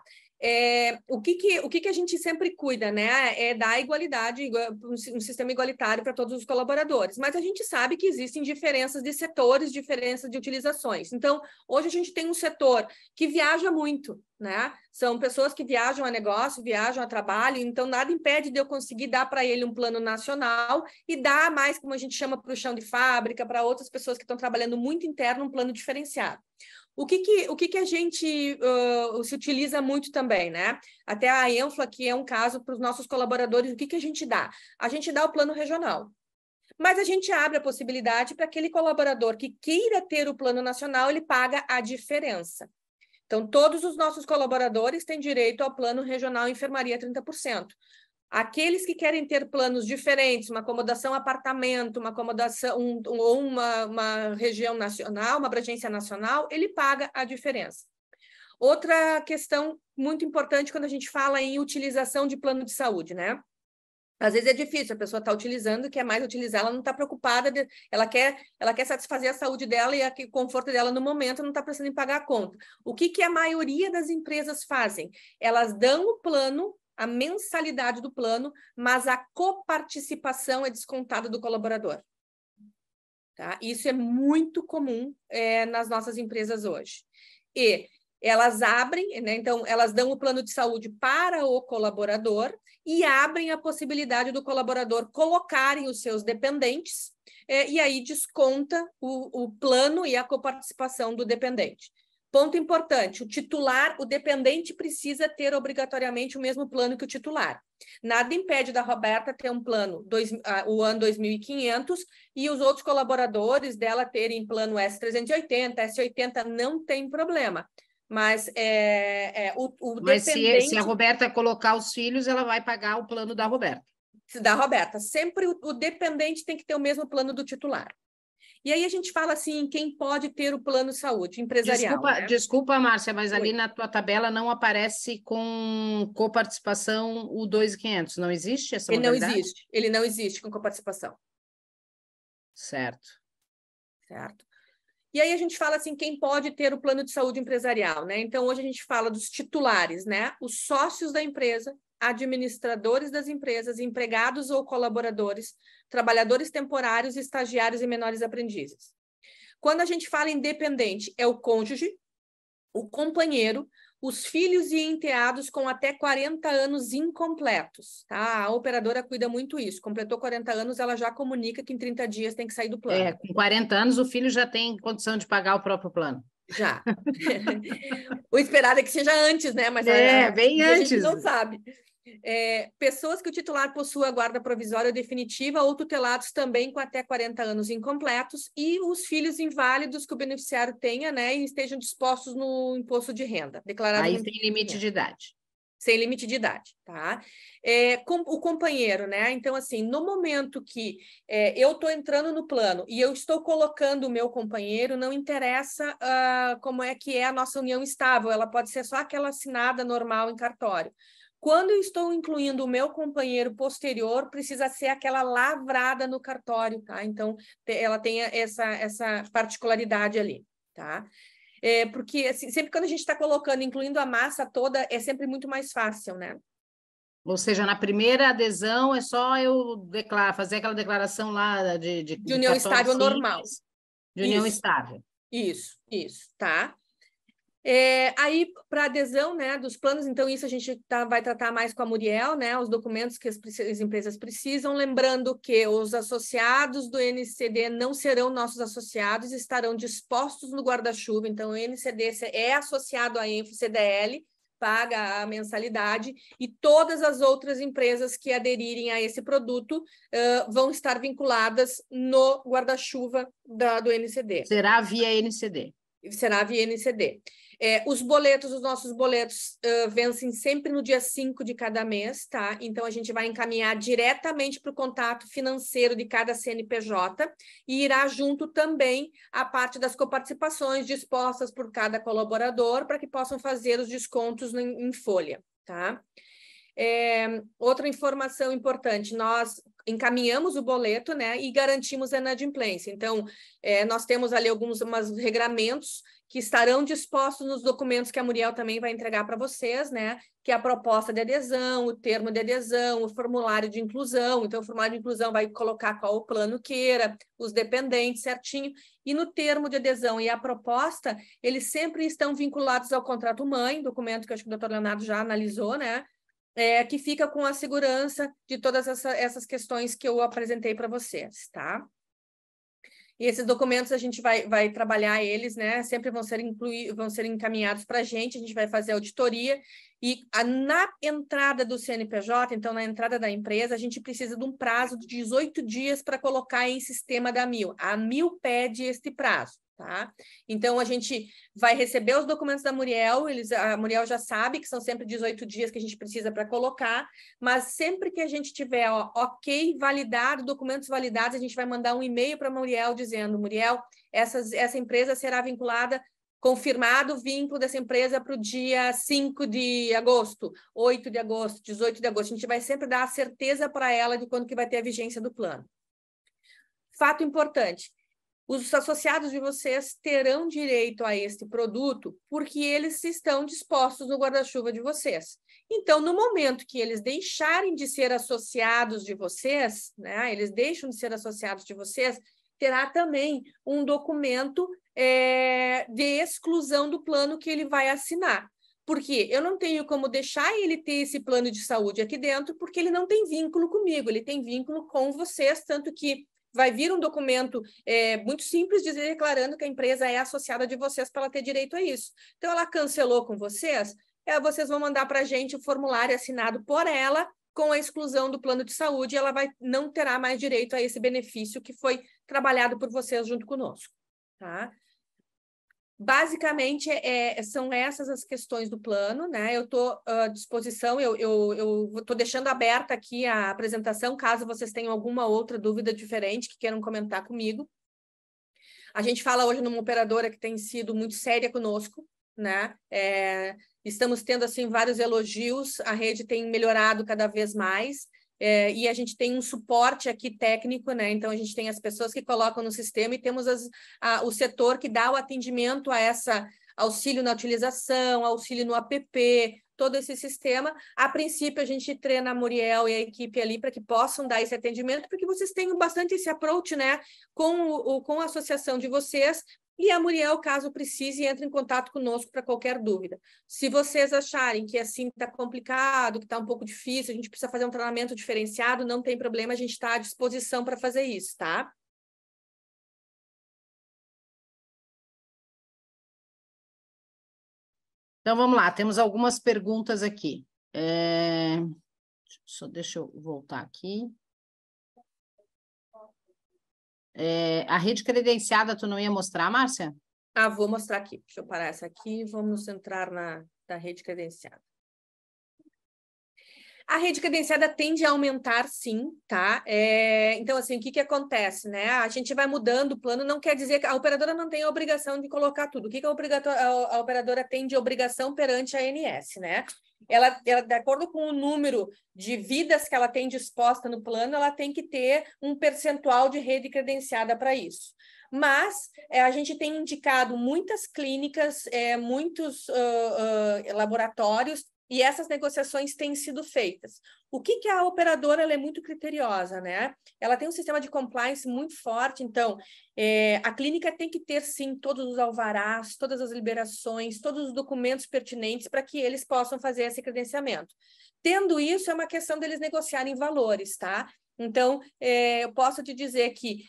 [SPEAKER 3] O que a gente sempre cuida, né? É dar igualdade, um sistema igualitário para todos os colaboradores. Mas a gente sabe que existem diferenças de setores, diferenças de utilizações. Então, hoje a gente tem um setor que viaja muito, né? São pessoas que viajam a negócio, viajam a trabalho, então nada impede de eu conseguir dar para ele um plano nacional e dar mais, como a gente chama, para o chão de fábrica, para outras pessoas que estão trabalhando muito interno, um plano diferenciado. O que a gente se utiliza muito também, né? Até a Enfla, que é um caso para os nossos colaboradores, o que a gente dá? A gente dá o plano regional. Mas a gente abre a possibilidade para aquele colaborador que queira ter o plano nacional, ele paga a diferença. Então, todos os nossos colaboradores têm direito ao plano regional enfermaria 30%. Aqueles que querem ter planos diferentes, uma acomodação apartamento, uma acomodação ou uma região nacional, uma abrangência nacional, ele paga a diferença. Outra questão muito importante quando a gente fala em utilização de plano de saúde, né? Às vezes é difícil, a pessoa está utilizando, quer mais utilizar, ela não está preocupada, ela quer satisfazer a saúde dela e o conforto dela no momento, não está pensando em pagar a conta. O que a maioria das empresas fazem? Elas dão o plano, a mensalidade do plano, mas a coparticipação é descontada do colaborador. Tá? Isso é muito comum nas nossas empresas hoje. E elas abrem, né? Então, elas dão o plano de saúde para o colaborador e abrem a possibilidade do colaborador colocarem os seus dependentes e aí desconta o plano e a coparticipação do dependente. Ponto importante, o dependente precisa ter obrigatoriamente o mesmo plano que o titular. Nada impede da Roberta ter um plano, o ano 2.500, e os outros colaboradores dela terem plano S380, S80, não tem problema. Mas
[SPEAKER 1] Mas
[SPEAKER 3] dependente...
[SPEAKER 1] se a Roberta colocar os filhos, ela vai pagar o plano da Roberta.
[SPEAKER 3] Da Roberta. Sempre o dependente tem que ter o mesmo plano do titular. E aí a gente fala assim, quem pode ter o plano de saúde empresarial.
[SPEAKER 1] Desculpa, Márcia, mas ali na tua tabela não aparece com coparticipação o 2.500. Não existe essa modalidade?
[SPEAKER 3] Ele não existe com coparticipação.
[SPEAKER 1] Certo.
[SPEAKER 3] E aí a gente fala assim, quem pode ter o plano de saúde empresarial, né? Então, hoje a gente fala dos titulares, né? Os sócios da empresa, administradores das empresas, empregados ou colaboradores, trabalhadores temporários, estagiários e menores aprendizes. Quando a gente fala em dependente, é o cônjuge, o companheiro, os filhos e enteados com até 40 anos incompletos, tá? A operadora cuida muito isso. Completou 40 anos, ela já comunica que em 30 dias tem que sair do plano.
[SPEAKER 1] Com 40 anos, o filho já tem condição de pagar o próprio plano.
[SPEAKER 3] Já. O esperado é que seja antes, né? Mas
[SPEAKER 1] bem antes.
[SPEAKER 3] A gente não sabe. Pessoas que o titular possua guarda provisória ou definitiva ou tutelados também com até 40 anos incompletos e os filhos inválidos que o beneficiário tenha, né, e estejam dispostos no imposto de renda. Declarado
[SPEAKER 1] aí sem limite de idade.
[SPEAKER 3] Sem limite de idade, tá? O companheiro, né? Então, assim, no momento que eu estou entrando no plano e eu estou colocando o meu companheiro, não interessa como é que é a nossa união estável, ela pode ser só aquela assinada normal em cartório. Quando eu estou incluindo o meu companheiro posterior, precisa ser aquela lavrada no cartório, tá? Então, ela tem essa particularidade ali, tá? Porque assim, sempre quando a gente está colocando, incluindo a massa toda, é sempre muito mais fácil, né?
[SPEAKER 1] Ou seja, na primeira adesão é só eu fazer aquela declaração lá de
[SPEAKER 3] união estável
[SPEAKER 1] simples,
[SPEAKER 3] normal.
[SPEAKER 1] De união estável.
[SPEAKER 3] Isso, tá? Aí, para adesão, né, dos planos, então isso a gente vai tratar mais com a Muriel, né, os documentos que as empresas precisam, lembrando que os associados do NCD não serão nossos associados, estarão dispostos no guarda-chuva, então o NCD é associado à ENFO-CDL, paga a mensalidade, e todas as outras empresas que aderirem a esse produto vão estar vinculadas no guarda-chuva do NCD.
[SPEAKER 1] Será via NCD.
[SPEAKER 3] Será via NCD. Os nossos boletos vencem sempre no dia 5 de cada mês, tá? Então, a gente vai encaminhar diretamente para o contato financeiro de cada CNPJ e irá junto também a parte das coparticipações dispostas por cada colaborador para que possam fazer os descontos em folha, tá? Outra informação importante, nós encaminhamos o boleto, né, e garantimos a inadimplência. Então, nós temos ali alguns regramentos que estarão dispostos nos documentos que a Muriel também vai entregar para vocês, né, que é a proposta de adesão, o termo de adesão, o formulário de inclusão. Então, o formulário de inclusão vai colocar qual o plano queira, os dependentes certinho, e no termo de adesão e a proposta, eles sempre estão vinculados ao contrato-mãe, documento que eu acho que o doutor Leonardo já analisou, né, que fica com a segurança de todas essas questões que eu apresentei para vocês, tá? E esses documentos a gente vai trabalhar eles, né? Sempre vão ser encaminhados para a gente vai fazer auditoria. E na entrada do CNPJ, então na entrada da empresa, a gente precisa de um prazo de 18 dias para colocar em sistema da AMIL. A AMIL pede este prazo, tá? Então a gente vai receber os documentos da Muriel, a Muriel já sabe que são sempre 18 dias que a gente precisa para colocar, mas sempre que a gente tiver ok, validado, documentos validados, a gente vai mandar um e-mail para a Muriel dizendo, Muriel, essa empresa será vinculada, confirmado o vínculo dessa empresa para o dia 5 de agosto, 8 de agosto, 18 de agosto. A gente vai sempre dar a certeza para ela de quando que vai ter a vigência do plano. Fato importante, os associados de vocês terão direito a este produto porque eles estão dispostos no guarda-chuva de vocês. Então, no momento que eles deixarem de ser associados de vocês, né, eles deixam de ser associados de vocês, terá também um documento de exclusão do plano que ele vai assinar. Porque eu não tenho como deixar ele ter esse plano de saúde aqui dentro, porque ele não tem vínculo comigo, ele tem vínculo com vocês, tanto que vai vir um documento muito simples declarando que a empresa é associada de vocês para ela ter direito a isso. Então, ela cancelou com vocês, vocês vão mandar para a gente o formulário assinado por ela, com a exclusão do plano de saúde, ela não terá mais direito a esse benefício que foi trabalhado por vocês junto conosco, tá? Basicamente, são essas as questões do plano, né? Eu estou à disposição, eu estou deixando aberta aqui a apresentação, caso vocês tenham alguma outra dúvida diferente que queiram comentar comigo. A gente fala hoje numa operadora que tem sido muito séria conosco, né? Estamos tendo, assim, vários elogios, a rede tem melhorado cada vez mais, e a gente tem um suporte aqui técnico, né? Então, a gente tem as pessoas que colocam no sistema e temos o setor que dá o atendimento a essa auxílio na utilização, auxílio no app, todo esse sistema. A princípio, a gente treina a Muriel e a equipe ali para que possam dar esse atendimento, porque vocês tenham bastante esse approach, né? Com a associação de vocês. E a Muriel, caso precise, entre em contato conosco para qualquer dúvida. Se vocês acharem que assim está complicado, que está um pouco difícil, a gente precisa fazer um treinamento diferenciado, não tem problema, a gente está à disposição para fazer isso, tá?
[SPEAKER 1] Então, vamos lá, temos algumas perguntas aqui. Deixa eu voltar aqui. A rede credenciada, tu não ia mostrar, Márcia?
[SPEAKER 3] Vou mostrar aqui. Deixa eu parar essa aqui. Vamos entrar na rede credenciada. A rede credenciada tende a aumentar, sim, tá? Então, assim, o que acontece, né? A gente vai mudando o plano, não quer dizer que a operadora não tem a obrigação de colocar tudo. O que a operadora tem de obrigação perante a ANS, né? Ela, de acordo com o número de vidas que ela tem disposta no plano, ela tem que ter um percentual de rede credenciada para isso. Mas a gente tem indicado muitas clínicas, muitos laboratórios, e essas negociações têm sido feitas. O que a operadora ela é muito criteriosa, né? Ela tem um sistema de compliance muito forte, então a clínica tem que ter, sim, todos os alvarás, todas as liberações, todos os documentos pertinentes para que eles possam fazer esse credenciamento. Tendo isso, é uma questão deles negociarem valores, tá? Então, eu posso te dizer que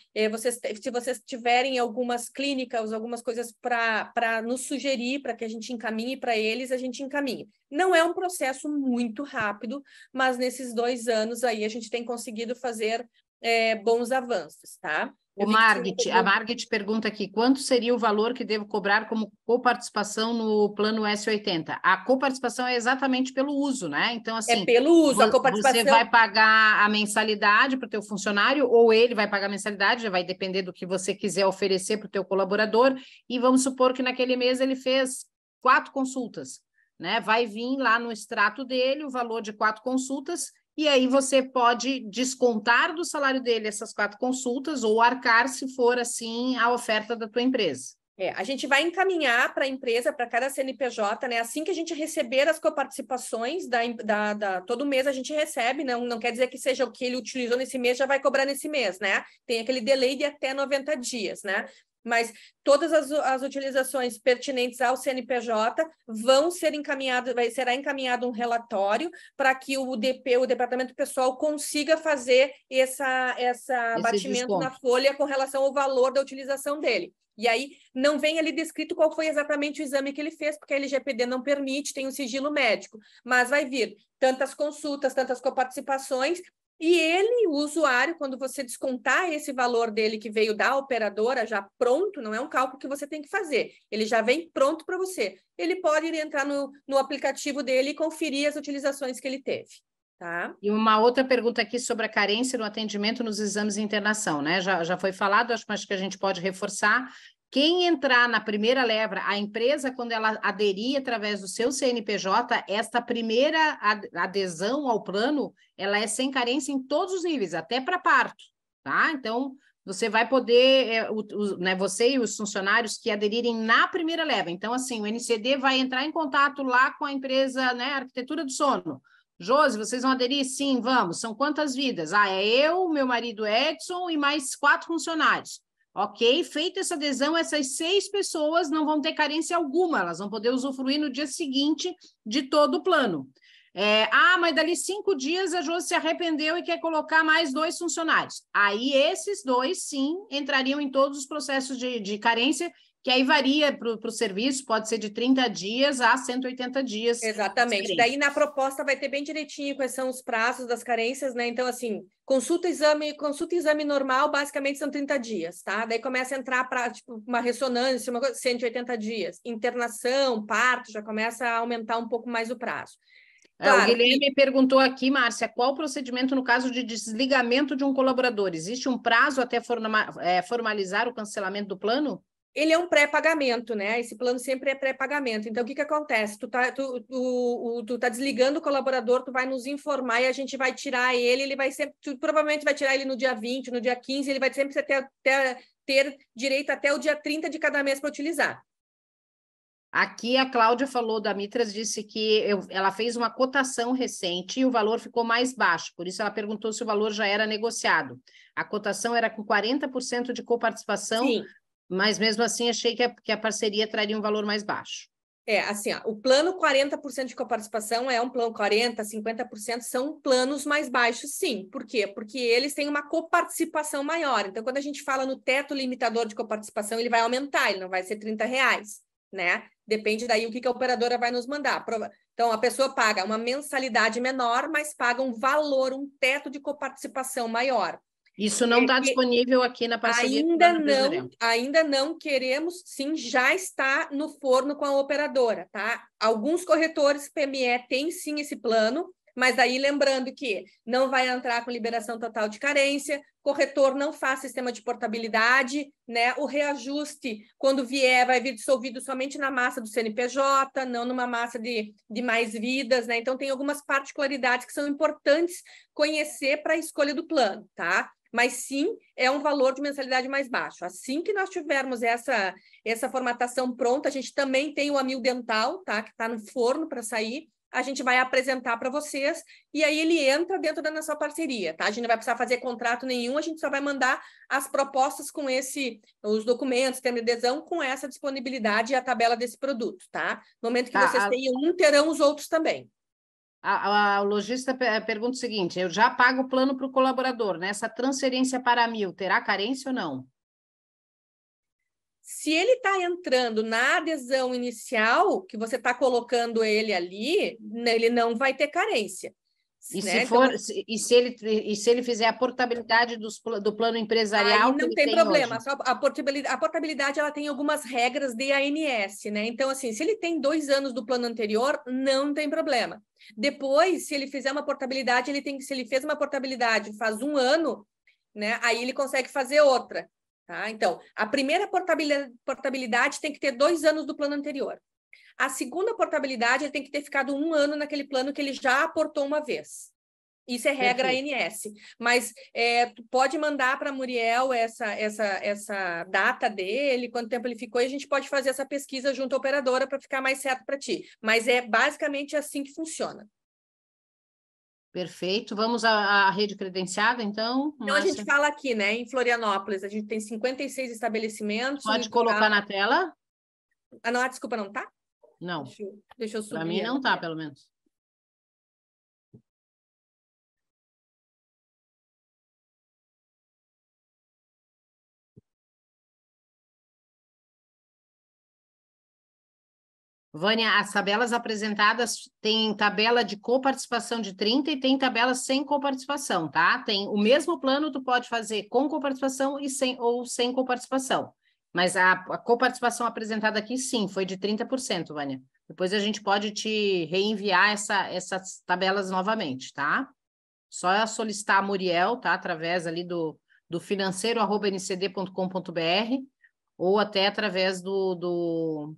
[SPEAKER 3] se vocês tiverem algumas clínicas, algumas coisas para nos sugerir, para que a gente encaminhe para eles, a gente encaminha. Não é um processo muito rápido, mas nesses 2 anos aí a gente tem conseguido fazer bons avanços, tá?
[SPEAKER 1] A Margit pergunta aqui, quanto seria o valor que devo cobrar como coparticipação no plano S80? A coparticipação é exatamente pelo uso, né? Então, assim,
[SPEAKER 3] pelo uso, a coparticipação...
[SPEAKER 1] Você vai pagar a mensalidade para o teu funcionário ou ele vai pagar a mensalidade, já vai depender do que você quiser oferecer para o teu colaborador, e vamos supor que naquele mês ele fez 4 consultas, né? Vai vir lá no extrato dele o valor de 4 consultas, e aí você pode descontar do salário dele essas 4 consultas ou arcar, se for assim, a oferta da tua empresa.
[SPEAKER 3] A gente vai encaminhar para a empresa, para cada CNPJ, né? Assim que a gente receber as coparticipações, todo mês a gente recebe, não quer dizer que seja o que ele utilizou nesse mês, já vai cobrar nesse mês, né? Tem aquele delay de até 90 dias, né? mas todas as utilizações pertinentes ao CNPJ vão ser encaminhadas, será encaminhado um relatório para que o DP, o Departamento Pessoal, consiga fazer esse abatimento
[SPEAKER 1] desconto
[SPEAKER 3] na folha com relação ao valor da utilização dele. E aí não vem ali descrito qual foi exatamente o exame que ele fez, porque a LGPD não permite, tem um sigilo médico, mas vai vir tantas consultas, tantas coparticipações, e ele, o usuário, quando você descontar esse valor dele que veio da operadora já pronto, não é um cálculo que você tem que fazer, ele já vem pronto para você. Ele pode entrar no aplicativo dele e conferir as utilizações que ele teve. Tá?
[SPEAKER 1] E uma outra pergunta aqui sobre a carência no atendimento nos exames de internação, né? Já foi falado, acho que a gente pode reforçar. Quem entrar na primeira leva, a empresa, quando ela aderir através do seu CNPJ, esta primeira adesão ao plano, ela é sem carência em todos os níveis, até para parto, tá? Então, você vai poder, né, você e os funcionários que aderirem na primeira leva. Então, assim, o NCD vai entrar em contato lá com a empresa, né, Arquitetura do Sono. Josi, vocês vão aderir? Sim, vamos. São quantas vidas? É eu, meu marido Edson e mais 4 funcionários. Ok, feita essa adesão, essas 6 pessoas não vão ter carência alguma, elas vão poder usufruir no dia seguinte de todo o plano. Mas dali 5 dias a Josi se arrependeu e quer colocar mais 2 funcionários. Aí esses 2, sim, entrariam em todos os processos de carência, que aí varia para o serviço, pode ser de 30 dias a 180 dias.
[SPEAKER 3] Exatamente. Daí na proposta vai ter bem direitinho quais são os prazos das carências, né? Então, assim, consulta e exame normal, basicamente são 30 dias, tá? Daí começa a entrar para tipo, uma ressonância, 180 dias. Internação, parto, já começa a aumentar um pouco mais o prazo.
[SPEAKER 1] Claro, o Guilherme perguntou aqui, Márcia, qual o procedimento no caso de desligamento de um colaborador? Existe um prazo até formalizar o cancelamento do plano?
[SPEAKER 3] Ele é um pré-pagamento, né? Esse plano sempre é pré-pagamento. Então, o que acontece? Tu tá desligando o colaborador, tu vai nos informar e a gente vai tirar ele vai sempre, tu provavelmente vai tirar ele no dia 20, no dia 15, ele vai sempre ter direito até o dia 30 de cada mês para utilizar.
[SPEAKER 1] Aqui a Cláudia falou da Mitras, disse que ela fez uma cotação recente e o valor ficou mais baixo, por isso ela perguntou se o valor já era negociado. A cotação era com 40% de coparticipação. Sim. Mas mesmo assim achei que a parceria traria um valor mais baixo.
[SPEAKER 3] Assim, o plano 40% de coparticipação é um plano 40%, 50% são planos mais baixos, sim. Por quê? Porque eles têm uma coparticipação maior. Então, quando a gente fala no teto limitador de coparticipação, ele vai aumentar, ele não vai ser R$30, né? Depende daí o que a operadora vai nos mandar. Então, a pessoa paga uma mensalidade menor, mas paga um valor, um teto de coparticipação maior.
[SPEAKER 1] Isso não está disponível aqui na parceria.
[SPEAKER 3] Ainda não queremos, sim, já está no forno com a operadora, tá? Alguns corretores PME têm sim esse plano, mas aí lembrando que não vai entrar com liberação total de carência, corretor não faz sistema de portabilidade, né? O reajuste, quando vier, vai vir dissolvido somente na massa do CNPJ, não numa massa de mais vidas, né? Então, tem algumas particularidades que são importantes conhecer para a escolha do plano, tá? Mas sim, é um valor de mensalidade mais baixo. Assim que nós tivermos essa formatação pronta, a gente também tem o Amil Dental, tá? Que está no forno para sair. A gente vai apresentar para vocês e aí ele entra dentro da nossa parceria, tá? A gente não vai precisar fazer contrato nenhum, a gente só vai mandar as propostas com os documentos, termo de adesão, com essa disponibilidade e a tabela desse produto, tá? No momento que vocês tenham terão os outros também.
[SPEAKER 1] O lojista pergunta o seguinte, eu já pago o plano para o colaborador, né? Essa transferência para Amil, terá carência ou não?
[SPEAKER 3] Se ele está entrando na adesão inicial, que você está colocando ele ali, ele não vai ter carência.
[SPEAKER 1] E, né? Se ele fizer a portabilidade do plano empresarial...
[SPEAKER 3] Aí não tem problema. Só a portabilidade ela tem algumas regras de ANS, né? Então, assim, se ele tem 2 anos do plano anterior, não tem problema. Depois, se ele fizer uma portabilidade, se ele fez uma portabilidade faz 1 ano, né? Aí ele consegue fazer outra. Tá? Então, a primeira portabilidade tem que ter 2 anos do plano anterior. A segunda portabilidade, ele tem que ter ficado 1 ano naquele plano que ele já aportou uma vez. Isso é regra ANS. Mas tu pode mandar para a Muriel essa data dele, quanto tempo ele ficou, e a gente pode fazer essa pesquisa junto à operadora para ficar mais certo para ti. Mas é basicamente assim que funciona.
[SPEAKER 1] Perfeito. Vamos à rede credenciada, então?
[SPEAKER 3] Então, a gente fala aqui, né? Em Florianópolis, a gente tem 56 estabelecimentos.
[SPEAKER 1] Pode colocar na tela?
[SPEAKER 3] Ah, não, desculpa, não tá?
[SPEAKER 1] Não.
[SPEAKER 3] Deixa eu subir.
[SPEAKER 1] Para mim não tá, pelo menos. Vânia, as tabelas apresentadas tem tabela de coparticipação de 30 e tem tabelas sem coparticipação, tá? Tem o mesmo plano, tu pode fazer com coparticipação e sem coparticipação. Mas a coparticipação apresentada aqui, sim, foi de 30%, Vânia. Depois a gente pode te reenviar essas tabelas novamente, tá? Só solicitar a Muriel, tá? Através ali do financeiro@ncd.com.br ou até através do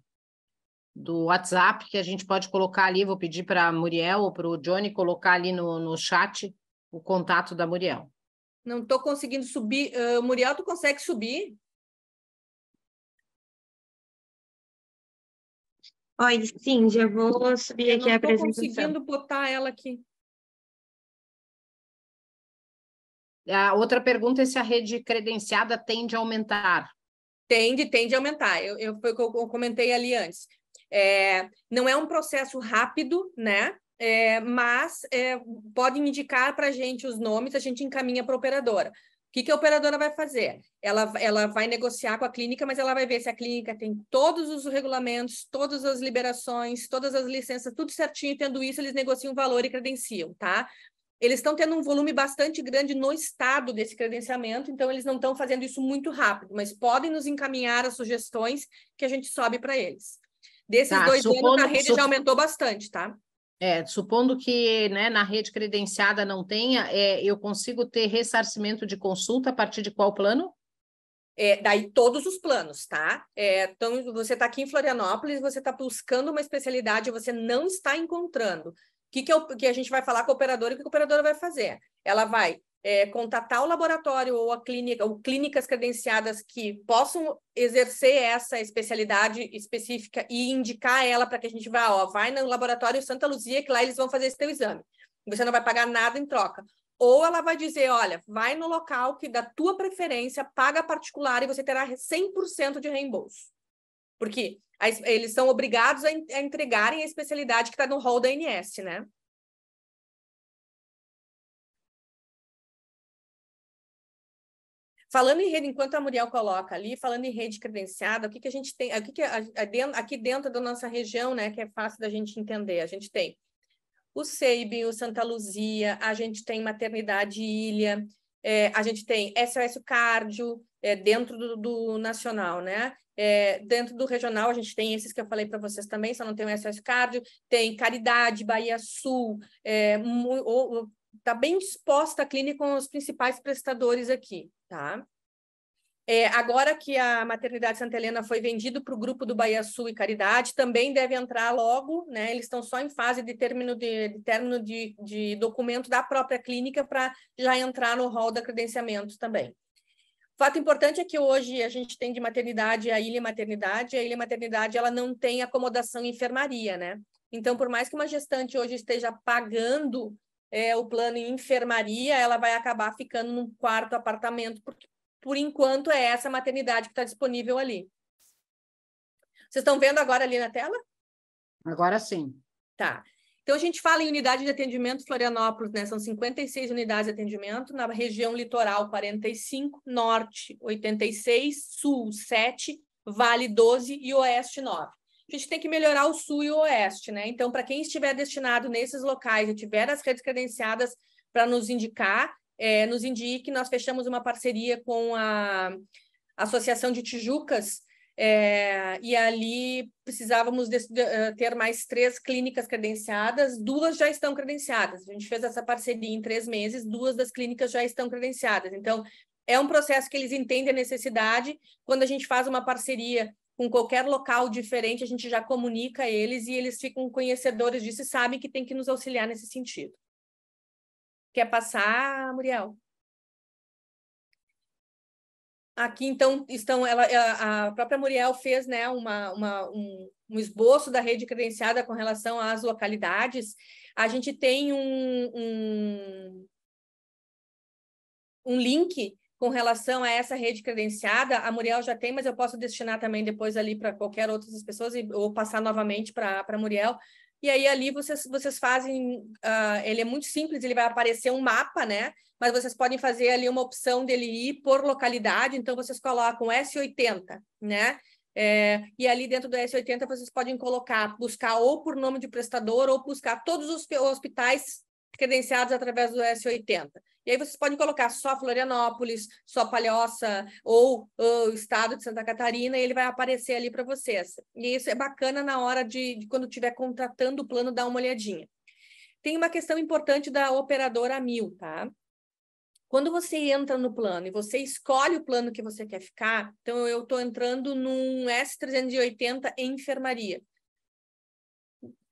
[SPEAKER 1] WhatsApp, que a gente pode colocar ali, vou pedir para a Muriel ou para o Johnny colocar ali no chat o contato da Muriel.
[SPEAKER 3] Não estou conseguindo subir. Muriel, tu consegue subir?
[SPEAKER 4] Oi, sim, já vou subir aqui a apresentação.
[SPEAKER 3] Não estou conseguindo botar ela aqui.
[SPEAKER 1] A outra pergunta é se a rede credenciada tende a aumentar.
[SPEAKER 3] Tende a aumentar. Foi o que eu comentei ali antes. Não é um processo rápido, né? Mas pode indicar para a gente os nomes, a gente encaminha para a operadora. O que a operadora vai fazer? Ela vai negociar com a clínica, mas ela vai ver se a clínica tem todos os regulamentos, todas as liberações, todas as licenças, tudo certinho, tendo isso, eles negociam o valor e credenciam, tá? Eles estão tendo um volume bastante grande no estado desse credenciamento, então eles não estão fazendo isso muito rápido, mas podem nos encaminhar as sugestões que a gente sobe para eles. Desses 2 anos, a rede já aumentou bastante, tá?
[SPEAKER 1] Supondo que, né, na rede credenciada não tenha, eu consigo ter ressarcimento de consulta a partir de qual plano?
[SPEAKER 3] Daí todos os planos, tá? Então, você está aqui em Florianópolis, você está buscando uma especialidade, você não está encontrando. O que a gente vai falar com a operadora e o que a operadora vai fazer? Ela vai contatar o laboratório ou a clínica, ou clínicas credenciadas que possam exercer essa especialidade específica e indicar ela para que a gente vá, vai no laboratório Santa Luzia, que lá eles vão fazer esse teu exame. Você não vai pagar nada em troca. Ou ela vai dizer, olha, vai no local que da tua preferência, paga particular e você terá 100% de reembolso. Porque eles são obrigados a entregarem a especialidade que está no rol da ANS, né? Falando em rede, enquanto a Muriel coloca ali, falando em rede credenciada, o que a gente tem, aqui dentro da nossa região, né, que é fácil da gente entender, a gente tem o SEIB, o Santa Luzia, a gente tem Maternidade Ilha, a gente tem SOS Cardio, dentro do nacional, né? Dentro do regional, a gente tem esses que eu falei para vocês também, só não tem o SOS Cardio, tem Caridade, Bahia Sul, está bem disposta a clínica com os principais prestadores aqui, tá? Agora que a Maternidade Santa Helena foi vendido para o grupo do Bahia Sul e Caridade, também deve entrar logo, né? Eles estão só em fase de término de documento da própria clínica para já entrar no rol da credenciamento também. Fato importante é que hoje a gente tem de maternidade a Ilha Maternidade ela não tem acomodação em enfermaria, né? Então, por mais que uma gestante hoje esteja pagando o plano em enfermaria, ela vai acabar ficando num quarto apartamento, porque por enquanto é essa maternidade que está disponível ali. Vocês estão vendo agora ali na tela?
[SPEAKER 1] Agora sim.
[SPEAKER 3] Tá. Então, a gente fala em unidade de atendimento Florianópolis, né? São 56 unidades de atendimento, na região litoral 45, norte 86, sul 7, vale 12 e oeste 9. A gente tem que melhorar o sul e o oeste, né? Então, para quem estiver destinado nesses locais e tiver as redes credenciadas para nos indicar, nos indique. Nós fechamos uma parceria com a Associação de Tijucas, e ali precisávamos ter mais 3 clínicas credenciadas, 2 já estão credenciadas. A gente fez essa parceria em 3 meses, 2 das clínicas já estão credenciadas. Então, é um processo que eles entendem a necessidade. Quando a gente faz uma parceria com qualquer local diferente, a gente já comunica a eles e eles ficam conhecedores disso e sabem que tem que nos auxiliar nesse sentido. Quer passar, Muriel? Aqui, então, a própria Muriel fez, né, um esboço da rede credenciada com relação às localidades. A gente tem um link com relação a essa rede credenciada. A Muriel já tem, mas eu posso destinar também depois ali para qualquer outra das pessoas ou passar novamente para a Muriel. E aí ali vocês fazem, ele é muito simples, ele vai aparecer um mapa, né? Mas vocês podem fazer ali uma opção dele ir por localidade, então vocês colocam S80, né? E ali dentro do S80 vocês podem buscar ou por nome de prestador ou buscar todos os hospitais credenciados através do S80. E aí vocês podem colocar só Florianópolis, só Palhoça ou o estado de Santa Catarina, e ele vai aparecer ali para vocês. E isso é bacana na hora de quando estiver contratando o plano, dar uma olhadinha. Tem uma questão importante da operadora 1000, tá? Quando você entra no plano e você escolhe o plano que você quer ficar, então eu estou entrando num S380 em enfermaria.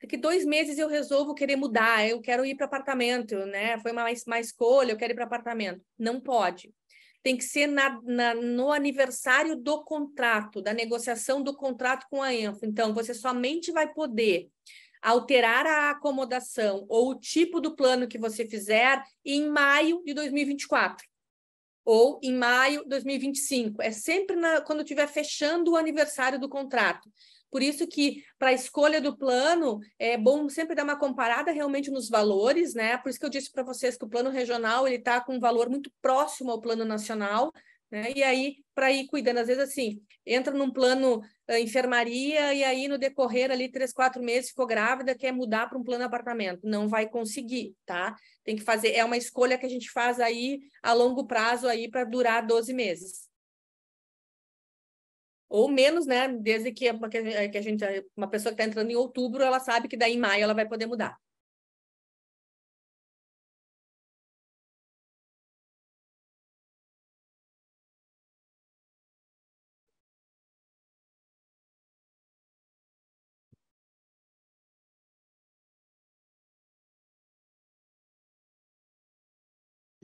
[SPEAKER 3] Daqui 2 meses eu resolvo querer mudar, eu quero ir para apartamento, né? Foi uma escolha, eu quero ir para apartamento. Não pode. Tem que ser no aniversário do contrato, da negociação do contrato com a Enfo. Então, você somente vai poder alterar a acomodação ou o tipo do plano que você fizer em maio de 2024 ou em maio de 2025. É sempre quando estiver fechando o aniversário do contrato. Por isso que, para a escolha do plano, é bom sempre dar uma comparada realmente nos valores, né? Por isso que eu disse para vocês que o plano regional ele está com um valor muito próximo ao plano nacional, né? E aí, para ir cuidando, às vezes assim, entra num plano enfermaria e aí no decorrer ali 3, 4 meses ficou grávida, quer mudar para um plano apartamento. Não vai conseguir, tá? Tem que fazer, é uma escolha que a gente faz aí a longo prazo aí para durar 12 meses. Ou menos, né? Desde que a gente, uma pessoa que está entrando em outubro, ela sabe que daí em maio ela vai poder mudar.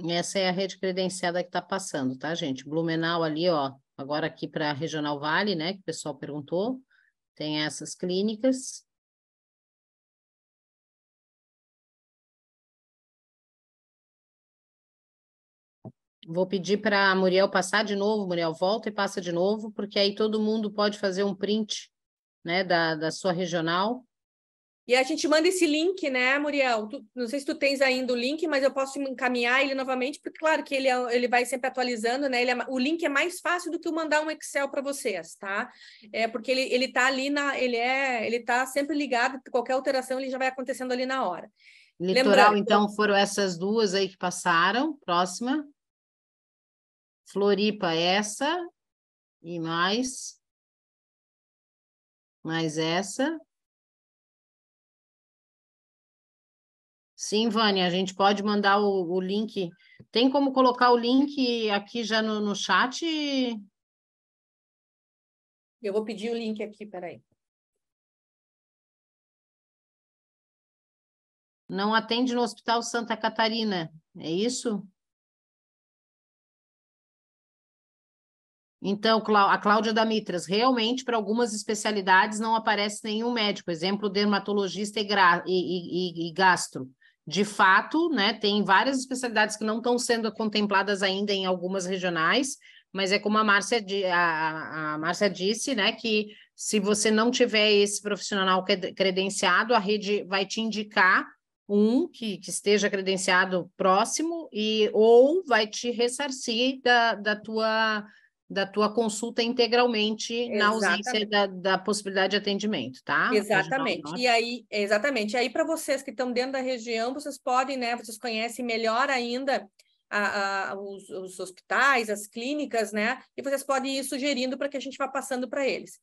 [SPEAKER 1] Essa é a rede credenciada que está passando, tá, gente? Blumenau ali, ó, agora aqui para a Regional Vale, né, que o pessoal perguntou, tem essas clínicas. Vou pedir para a Muriel passar de novo, Muriel, volta e passa de novo, porque aí todo mundo pode fazer um print, né, da sua regional.
[SPEAKER 3] E a gente manda esse link, né, Muriel? Não sei se tu tens ainda o link, mas eu posso encaminhar ele novamente, porque claro que ele vai sempre atualizando, né? O link é mais fácil do que eu mandar um Excel para vocês, tá? Porque ele tá ali ele tá sempre ligado, qualquer alteração ele já vai acontecendo ali na hora.
[SPEAKER 1] Litoral, então, foram essas duas aí que passaram. Próxima. Floripa, essa. E mais essa. Sim, Vânia, a gente pode mandar o link. Tem como colocar o link aqui já no chat?
[SPEAKER 3] Eu vou pedir o link aqui, peraí.
[SPEAKER 1] Não atende no Hospital Santa Catarina, é isso? Então, a Cláudia Damitras, realmente, para algumas especialidades não aparece nenhum médico, exemplo, dermatologista e gastro. De fato, né, tem várias especialidades que não estão sendo contempladas ainda em algumas regionais, mas é como a Márcia disse, né, que se você não tiver esse profissional credenciado, a rede vai te indicar que esteja credenciado próximo ou vai te ressarcir da tua consulta integralmente na ausência da possibilidade de atendimento, tá?
[SPEAKER 3] Exatamente. E aí, para vocês que estão dentro da região, vocês podem, né? Vocês conhecem melhor ainda os hospitais, as clínicas, né? E vocês podem ir sugerindo para que a gente vá passando para eles.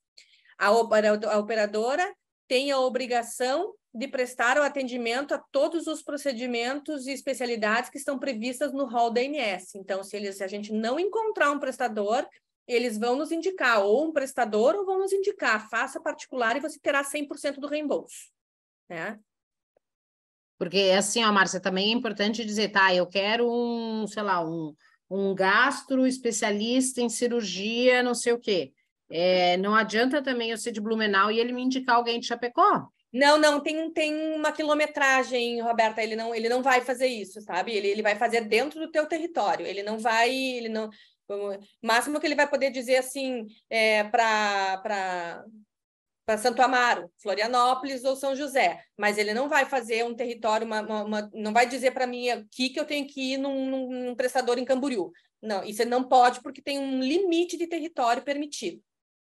[SPEAKER 3] A operadora tem a obrigação de prestar o atendimento a todos os procedimentos e especialidades que estão previstas no rol da ANS. Então, se a gente não encontrar um prestador, eles vão nos indicar ou um prestador ou vão nos indicar, faça particular e você terá 100% do reembolso, né?
[SPEAKER 1] Porque, assim, ó, Márcia, também é importante dizer, tá, eu quero um gastro especialista em cirurgia, não sei o quê. Não adianta também eu ser de Blumenau e ele me indicar alguém de Chapecó.
[SPEAKER 3] Não, tem uma quilometragem, Roberta, ele não vai fazer isso, sabe? Ele vai fazer dentro do teu território, o máximo que ele vai poder dizer assim, para Santo Amaro, Florianópolis ou São José, mas ele não vai fazer um território, não vai dizer para mim aqui que eu tenho que ir num prestador em Camboriú. Não, isso ele não pode porque tem um limite de território permitido.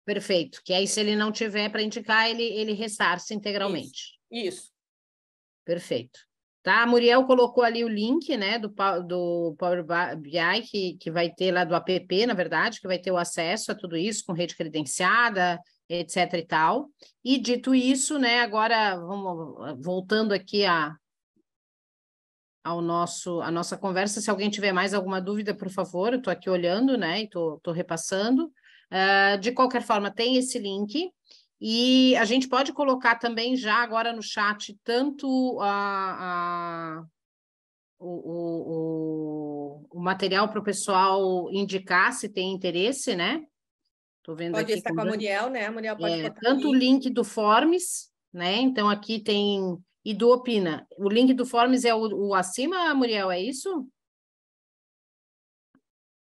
[SPEAKER 1] Perfeito, que aí se ele não tiver para indicar, ele ressarce integralmente.
[SPEAKER 3] Isso.
[SPEAKER 1] Perfeito. Tá, a Muriel colocou ali o link, né, do Power BI, que vai ter lá do app, na verdade, que vai ter o acesso a tudo isso, com rede credenciada, etc e tal. E dito isso, né, agora vamos voltando aqui a nossa conversa. Se alguém tiver mais alguma dúvida, por favor, eu estou aqui olhando, né, e estou repassando. De qualquer forma, tem esse link, e a gente pode colocar também já agora no chat tanto o material para o pessoal indicar se tem interesse, né? Estou vendo
[SPEAKER 3] pode
[SPEAKER 1] aqui.
[SPEAKER 3] Estar com a Muriel, né? A Muriel pode botar
[SPEAKER 1] tanto o link do Forms, né? Então aqui tem, e do Opina. O link do Forms é o acima, Muriel, é isso?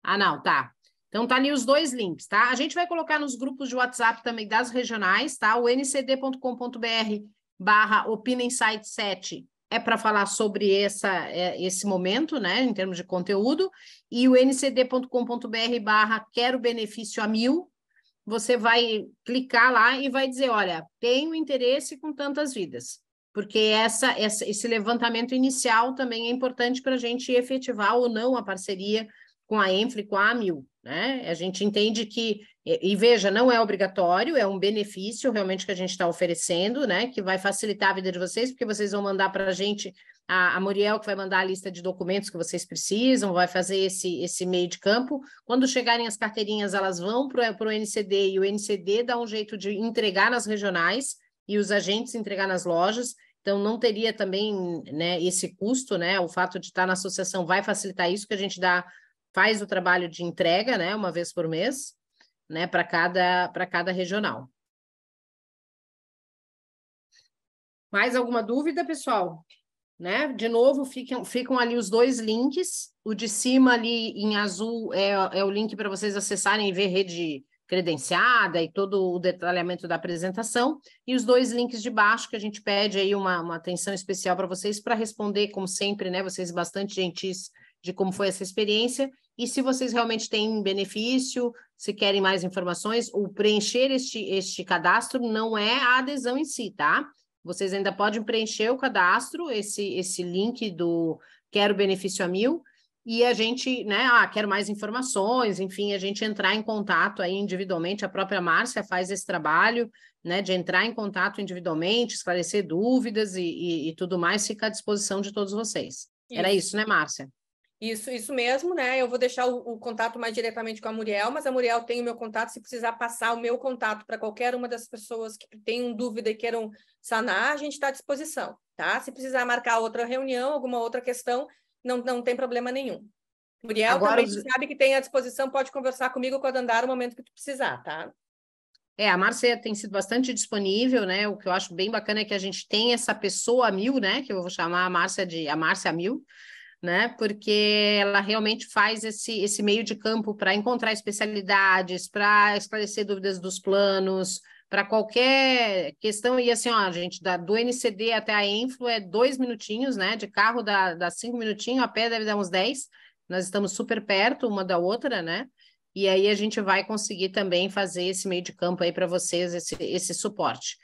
[SPEAKER 1] Ah, não, tá. Então, tá ali os dois links, tá? A gente vai colocar nos grupos de WhatsApp também das regionais, tá? O ncd.com.br/Opina Insight 7 é para falar sobre esse momento, né? Em termos de conteúdo. E o ncd.com.br/Quero Benefício a 1000, você vai clicar lá e vai dizer, olha, tenho interesse com tantas vidas. Porque esse levantamento inicial também é importante para a gente efetivar ou não a parceria com a Enfle, com a A1000, né? A gente entende que, e veja, não é obrigatório, é um benefício realmente que a gente está oferecendo, né? Que vai facilitar a vida de vocês, porque vocês vão mandar para a gente, a Muriel que vai mandar a lista de documentos que vocês precisam, vai fazer esse meio de campo. Quando chegarem as carteirinhas, elas vão para o NCD, e o NCD dá um jeito de entregar nas regionais, e os agentes entregar nas lojas. Então, não teria também, né, esse custo, né? O fato de estar na associação vai facilitar isso, que a gente faz o trabalho de entrega, né, uma vez por mês, né, para cada regional. Mais alguma dúvida, pessoal? Né? De novo, ficam ali os dois links. O de cima ali em azul é o link para vocês acessarem e ver rede credenciada e todo o detalhamento da apresentação. E os dois links de baixo, que a gente pede aí uma atenção especial para vocês, para responder, como sempre, né? Vocês bastante gentis de como foi essa experiência, e se vocês realmente têm benefício, se querem mais informações, o preencher este cadastro não é a adesão em si, tá? Vocês ainda podem preencher o cadastro, esse link do Quero Benefício a 1000, e a gente, né, quero mais informações, enfim, a gente entrar em contato aí individualmente, a própria Márcia faz esse trabalho, né, de entrar em contato individualmente, esclarecer dúvidas e tudo mais, fica à disposição de todos vocês. Era isso, né, Márcia?
[SPEAKER 3] Isso mesmo, né? Eu vou deixar o contato mais diretamente com a Muriel, mas a Muriel tem o meu contato. Se precisar passar o meu contato para qualquer uma das pessoas que tenham dúvida e queiram sanar, a gente está à disposição, tá? Se precisar marcar outra reunião, alguma outra questão, não tem problema nenhum. Muriel, agora também sabe que tem à disposição, pode conversar comigo com a Dandara no momento que tu precisar, tá?
[SPEAKER 1] A Márcia tem sido bastante disponível, né? O que eu acho bem bacana é que a gente tem essa pessoa a 1000, né? Que eu vou chamar a Márcia a 1000, né? Porque ela realmente faz esse meio de campo para encontrar especialidades, para esclarecer dúvidas dos planos, para qualquer questão. E assim, ó, gente, do NCD até a Enflo é 2 minutinhos, né? De carro dá 5 minutinhos, a pé deve dar uns 10. Nós estamos super perto uma da outra, né? E aí a gente vai conseguir também fazer esse meio de campo aí para vocês, esse suporte.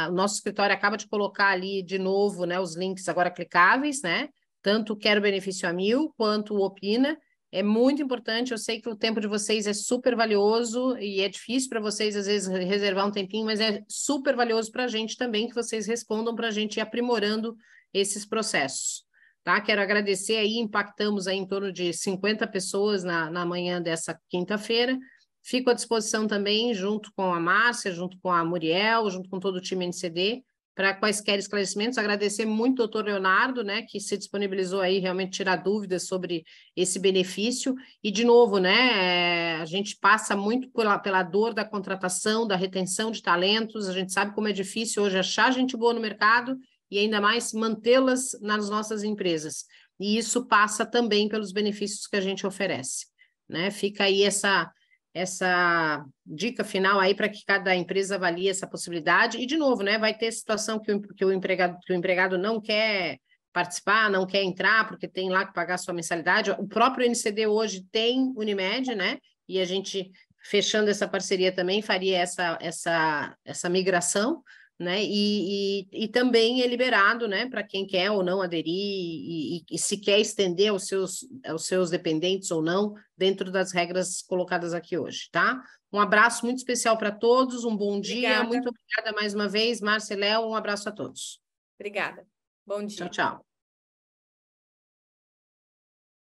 [SPEAKER 1] O nosso escritório acaba de colocar ali de novo, né, os links agora clicáveis, né? Tanto o Quero Benefício a 1000 quanto o Opina. É muito importante, eu sei que o tempo de vocês é super valioso e é difícil para vocês, às vezes, reservar um tempinho, mas é super valioso para a gente também que vocês respondam para a gente ir aprimorando esses processos. Tá? Quero agradecer aí, impactamos aí em torno de 50 pessoas na manhã dessa quinta-feira. Fico à disposição também, junto com a Márcia, junto com a Muriel, junto com todo o time NCD, para quaisquer esclarecimentos. Agradecer muito ao doutor Leonardo, né, que se disponibilizou aí realmente tirar dúvidas sobre esse benefício. E, de novo, né, a gente passa muito pela dor da contratação, da retenção de talentos. A gente sabe como é difícil hoje achar gente boa no mercado e ainda mais mantê-las nas nossas empresas. E isso passa também pelos benefícios que a gente oferece, né? Fica aí essa dica final aí para que cada empresa avalie essa possibilidade. E, de novo, né, vai ter situação que o empregado não quer participar, não quer entrar, porque tem lá que pagar a sua mensalidade. O próprio NCD hoje tem Unimed, né? E a gente, fechando essa parceria também, faria essa migração, né? E também é liberado, né, para quem quer ou não aderir e se quer estender aos seus dependentes ou não, dentro das regras colocadas aqui hoje, tá? Um abraço muito especial para todos, um bom dia, muito obrigada mais uma vez, Márcia e Léo, um abraço a todos.
[SPEAKER 3] Obrigada. Bom dia.
[SPEAKER 1] Tchau, tchau.